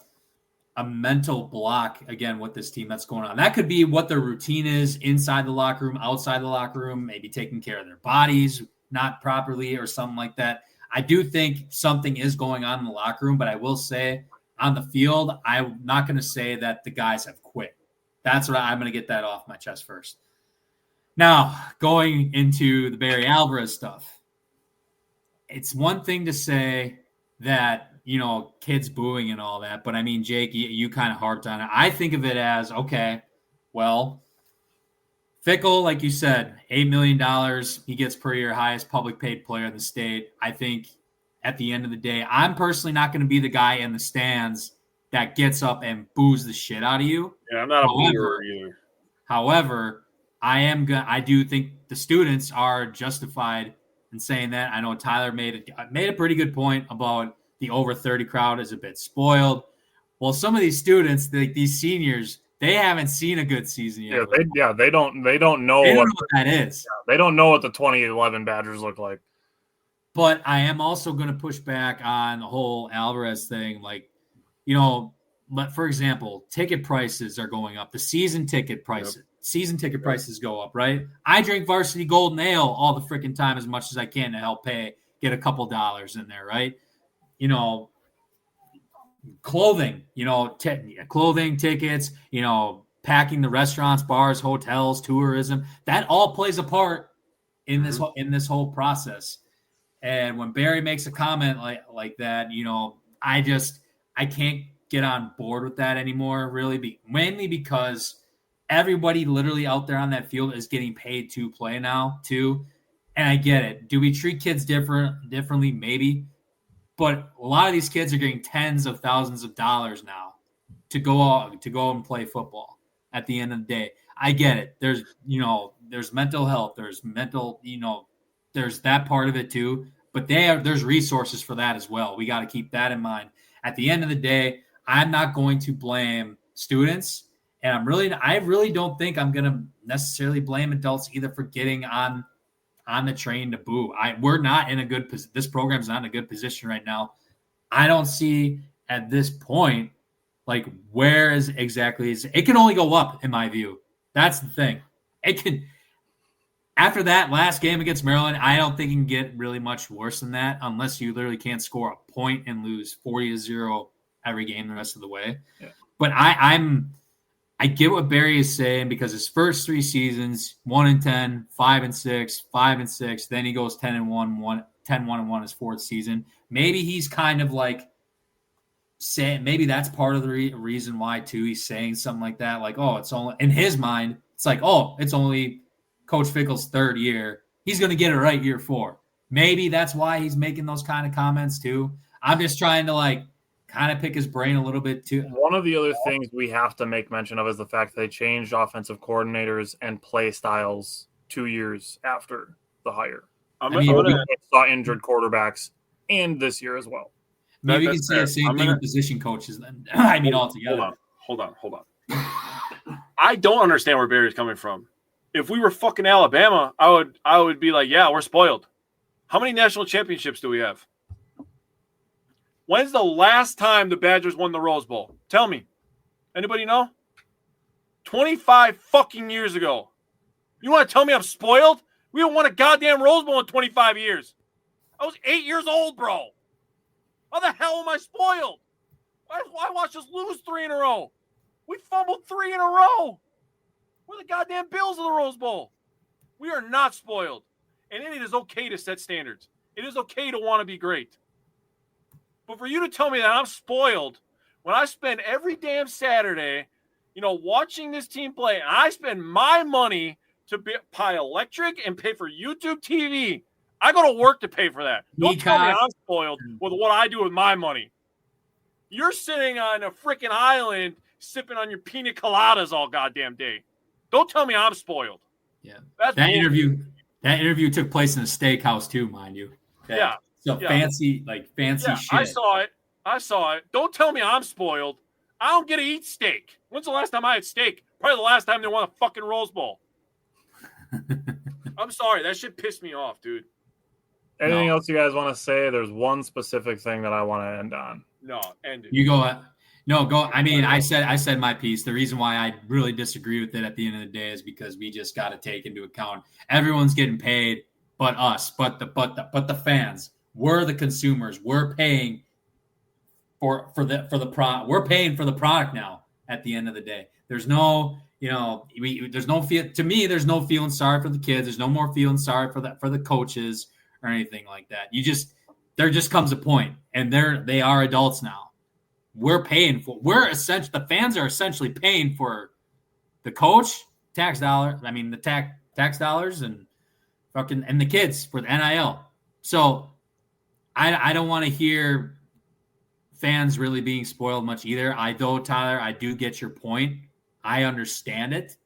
mental block, again, with this team that's going on. That could be what their routine is inside the locker room, outside the locker room, maybe taking care of their bodies not properly or something like that. I do think something is going on in the locker room, but I will say on the field, I'm not going to say that the guys have quit. That's what I'm going to get that off my chest first. Now, going into the Barry Alvarez stuff, it's one thing to say that, kids booing and all that. But I mean, Jake, you kind of harped on it. I think of it as, okay, well, Fickell, like you said, $8 million he gets per year, highest public paid player in the state. I think at the end of the day, I'm personally not going to be the guy in the stands that gets up and boos the shit out of you. Yeah, I'm not a booer either. However, I do think the students are justified in saying that. I know Tyler made a pretty good point about the over 30 crowd is a bit spoiled. Well, some of these students, these seniors, they haven't seen a good season yet. They don't know. They don't know what that is. They don't know what the 2011 Badgers look like. But I am also going to push back on the whole Alvarez thing. But for example, ticket prices are going up. The season ticket prices. Season ticket prices go up, right? I drink Varsity Golden Ale all the freaking time as much as I can to help get a couple dollars in there, right? Clothing, clothing, tickets, packing the restaurants, bars, hotels, tourism, that all plays a part in this whole process. And when Barry makes a comment like that, I can't get on board with that anymore, really, mainly because everybody literally out there on that field is getting paid to play now, too. And I get it. Do we treat kids differently? Maybe. But a lot of these kids are getting tens of thousands of dollars now to go and play football at the end of the day. I get it. There's mental health. There's mental, there's that part of it too. But there's resources for that as well. We got to keep that in mind. At the end of the day, I'm not going to blame students. And I really don't think I'm going to necessarily blame adults either for getting on on the train to boo. We're not in a good position. This program's not in a good position right now. I don't see at this point, like, where is exactly it can only go up in my view. That's the thing. It can. After that last game against Maryland, I don't think it can get really much worse than that unless you literally can't score a point and lose 40-0 every game the rest of the way. Yeah. But I get what Barry is saying because his first 3 seasons, 1-10, 5-6, 5-6, then he goes 10-1, 10-1 his 4th season. Maybe he's kind of like saying, maybe that's part of the reason why too he's saying something like that. Like, oh, it's only in his mind, it's like, oh, it's only Coach Fickle's 3rd year. He's going to get it right year 4. Maybe that's why he's making those kind of comments too. I'm just trying to like kind of pick his brain a little bit too. One of the other things we have to make mention of is the fact that they changed offensive coordinators and play styles 2 years after the hire. We saw injured quarterbacks and this year as well. Maybe you can say the same thing with position coaches then. I mean, altogether. Hold on. I don't understand where Barry's coming from. If we were fucking Alabama, I would be like, yeah, we're spoiled. How many national championships do we have? When's the last time the Badgers won the Rose Bowl? Tell me. Anybody know? 25 fucking years ago. You want to tell me I'm spoiled? We haven't won a goddamn Rose Bowl in 25 years. I was 8 years old, bro. How the hell am I spoiled? Why watch us lose 3 in a row? We fumbled 3 in a row. We're the goddamn Bills of the Rose Bowl. We are not spoiled. And it is okay to set standards. It is okay to want to be great. But for you to tell me that I'm spoiled when I spend every damn Saturday, watching this team play, and I spend my money to buy electric and pay for YouTube TV. I go to work to pay for that. Don't tell me I'm spoiled with what I do with my money. You're sitting on a freaking island sipping on your pina coladas all goddamn day. Don't tell me I'm spoiled. Yeah. That interview took place in a steakhouse too, mind you. Yeah. So fancy shit. I saw it. Don't tell me I'm spoiled. I don't get to eat steak. When's the last time I had steak? Probably the last time they won a fucking Rose Bowl. I'm sorry. That shit pissed me off, dude. Anything else you guys want to say? There's one specific thing that I want to end on. No, end it. You go. No, go. I mean, I said my piece. The reason why I really disagree with it at the end of the day is because we just got to take into account everyone's getting paid, but us, but the fans. We're the consumers. We're paying for the product. We're paying for the product now. At the end of the day, there's no, there's no feel. To me, there's no feeling sorry for the kids. There's no more feeling sorry for the coaches or anything like that. There just comes a point, and they are adults now. The fans are essentially paying for the coach, tax dollars. I mean, the tax dollars and the kids for the NIL. So I don't want to hear fans really being spoiled much either. Tyler, I do get your point. I understand it,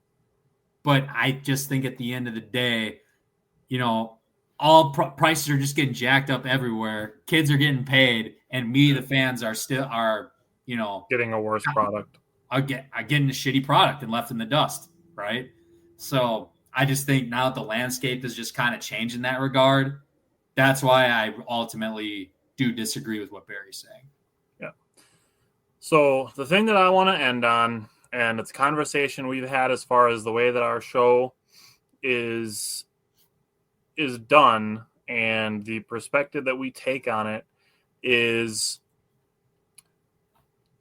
but I just think at the end of the day, all prices are just getting jacked up everywhere. Kids are getting paid, and we, the fans, are getting a worse product. Are getting a shitty product and left in the dust, right? So I just think now the landscape is just kind of changed in that regard. That's why I ultimately do disagree with what Barry's saying. Yeah. So the thing that I want to end on, and it's a conversation we've had as far as the way that our show is done and the perspective that we take on it is,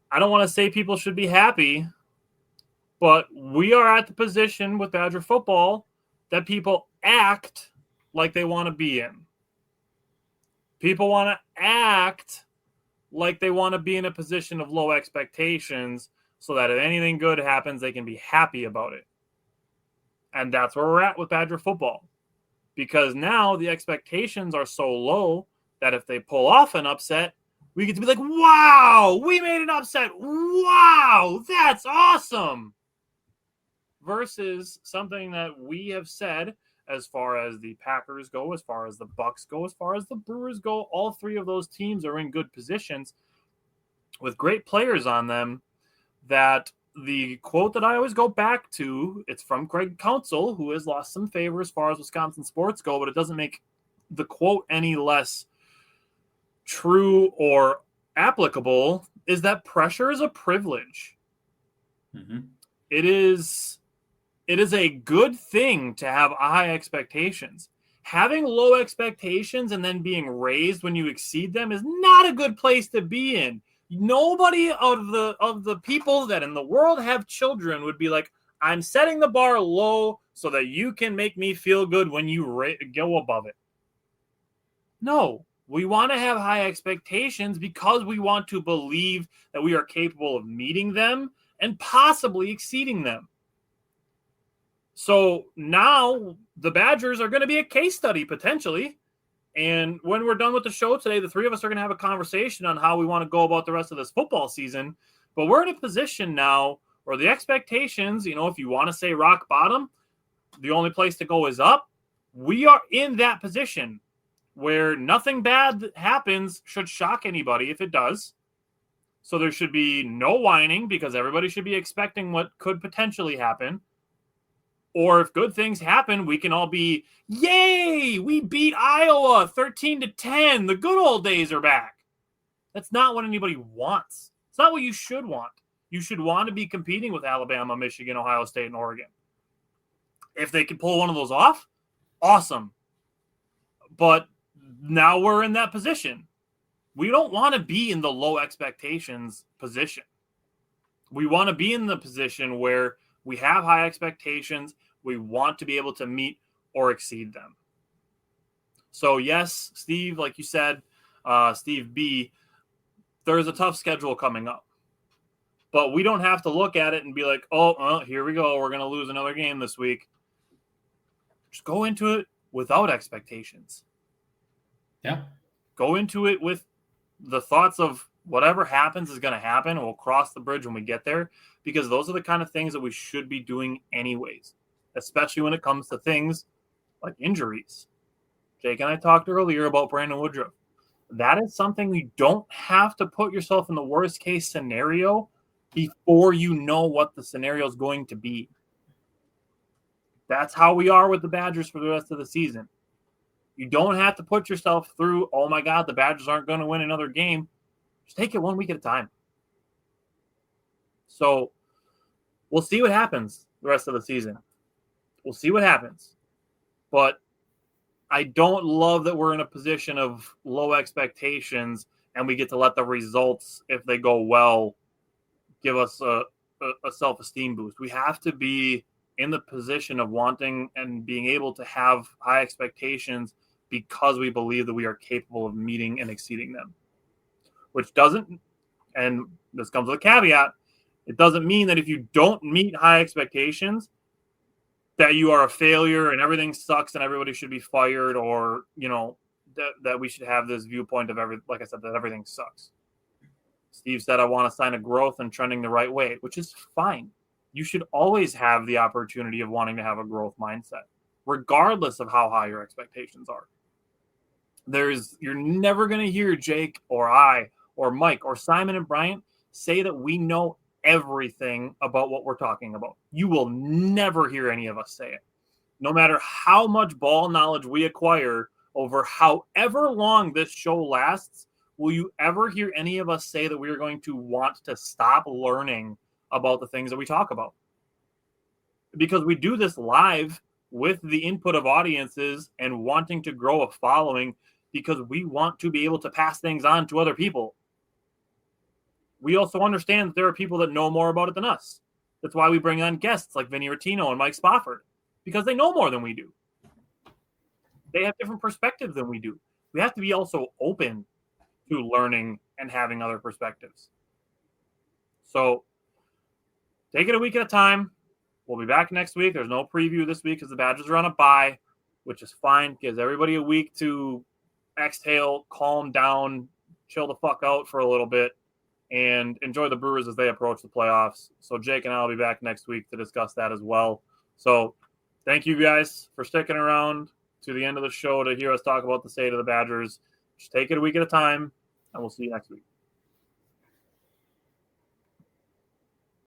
I don't want to say people should be happy, but we are at the position with Badger football that people act like they want to be in. People want to act like they want to be in a position of low expectations so that if anything good happens, they can be happy about it. And that's where we're at with Badger football. Because now the expectations are so low that if they pull off an upset, we get to be like, wow, we made an upset. Wow, that's awesome. Versus something that we have said as far as the Packers go, as far as the Bucks go, as far as the Brewers go, all 3 of those teams are in good positions with great players on them that the quote that I always go back to, it's from Craig Counsell, who has lost some favor as far as Wisconsin sports go, but it doesn't make the quote any less true or applicable, is that pressure is a privilege. Mm-hmm. It is a good thing to have high expectations. Having low expectations and then being raised when you exceed them is not a good place to be in. Nobody of the people that in the world have children would be like, I'm setting the bar low so that you can make me feel good when you go above it. No, we want to have high expectations because we want to believe that we are capable of meeting them and possibly exceeding them. So now the Badgers are going to be a case study potentially. And when we're done with the show today, the three of us are going to have a conversation on how we want to go about the rest of this football season. But we're in a position now where the expectations, if you want to say rock bottom, the only place to go is up. We are in that position where nothing bad that happens should shock anybody if it does. So there should be no whining because everybody should be expecting what could potentially happen. Or if good things happen, we can all be, yay, we beat Iowa 13-10. The good old days are back. That's not what anybody wants. It's not what you should want. You should want to be competing with Alabama, Michigan, Ohio State, and Oregon. If they can pull one of those off, awesome. But now we're in that position. We don't want to be in the low expectations position. We want to be in the position where we have high expectations. We want to be able to meet or exceed them. So, yes, Steve, like you said, Steve B., there's a tough schedule coming up. But we don't have to look at it and be like, here we go. We're going to lose another game this week. Just go into it without expectations. Yeah. Go into it with the thoughts of whatever happens is going to happen. We'll cross the bridge when we get there, because those are the kind of things that we should be doing anyways, especially when it comes to things like injuries. Jake and I talked earlier about Brandon Woodruff. That is something you don't have to put yourself in the worst case scenario before you know what the scenario is going to be. That's how we are with the Badgers for the rest of the season. You don't have to put yourself through, oh my God, the Badgers aren't going to win another game. Just take it 1 week at a time. So we'll see what happens the rest of the season. We'll see what happens. But I don't love that we're in a position of low expectations and we get to let the results, if they go well, give us a self-esteem boost. We have to be in the position of wanting and being able to have high expectations because we believe that we are capable of meeting and exceeding them. Which doesn't, and this comes with a caveat, it doesn't mean that if you don't meet high expectations, that you are a failure and everything sucks and everybody should be fired, or, that we should have this viewpoint of like I said, that everything sucks. Steve said, I want to sign a growth and trending the right way, which is fine. You should always have the opportunity of wanting to have a growth mindset, regardless of how high your expectations are. You're never going to hear Jake or I or Mike or Simon and Bryant say that we know everything about what we're talking about. You will never hear any of us say it. No matter how much ball knowledge we acquire over however long this show lasts, will you ever hear any of us say that we are going to want to stop learning about the things that we talk about? Because we do this live with the input of audiences and wanting to grow a following, because we want to be able to pass things on to other people. We also understand that there are people that know more about it than us. That's why we bring on guests like Vinny Rottino and Mike Spofford, because they know more than we do. They have different perspectives than we do. We have to be also open to learning and having other perspectives. So take it a week at a time. We'll be back next week. There's no preview this week because the Badgers are on a bye, which is fine. Gives everybody a week to exhale, calm down, chill the fuck out for a little bit, and enjoy the Brewers as they approach the playoffs. So Jake and I will be back next week to discuss that as well. So thank you guys for sticking around to the end of the show to hear us talk about the state of the Badgers. Just take it a week at a time, and we'll see you next week.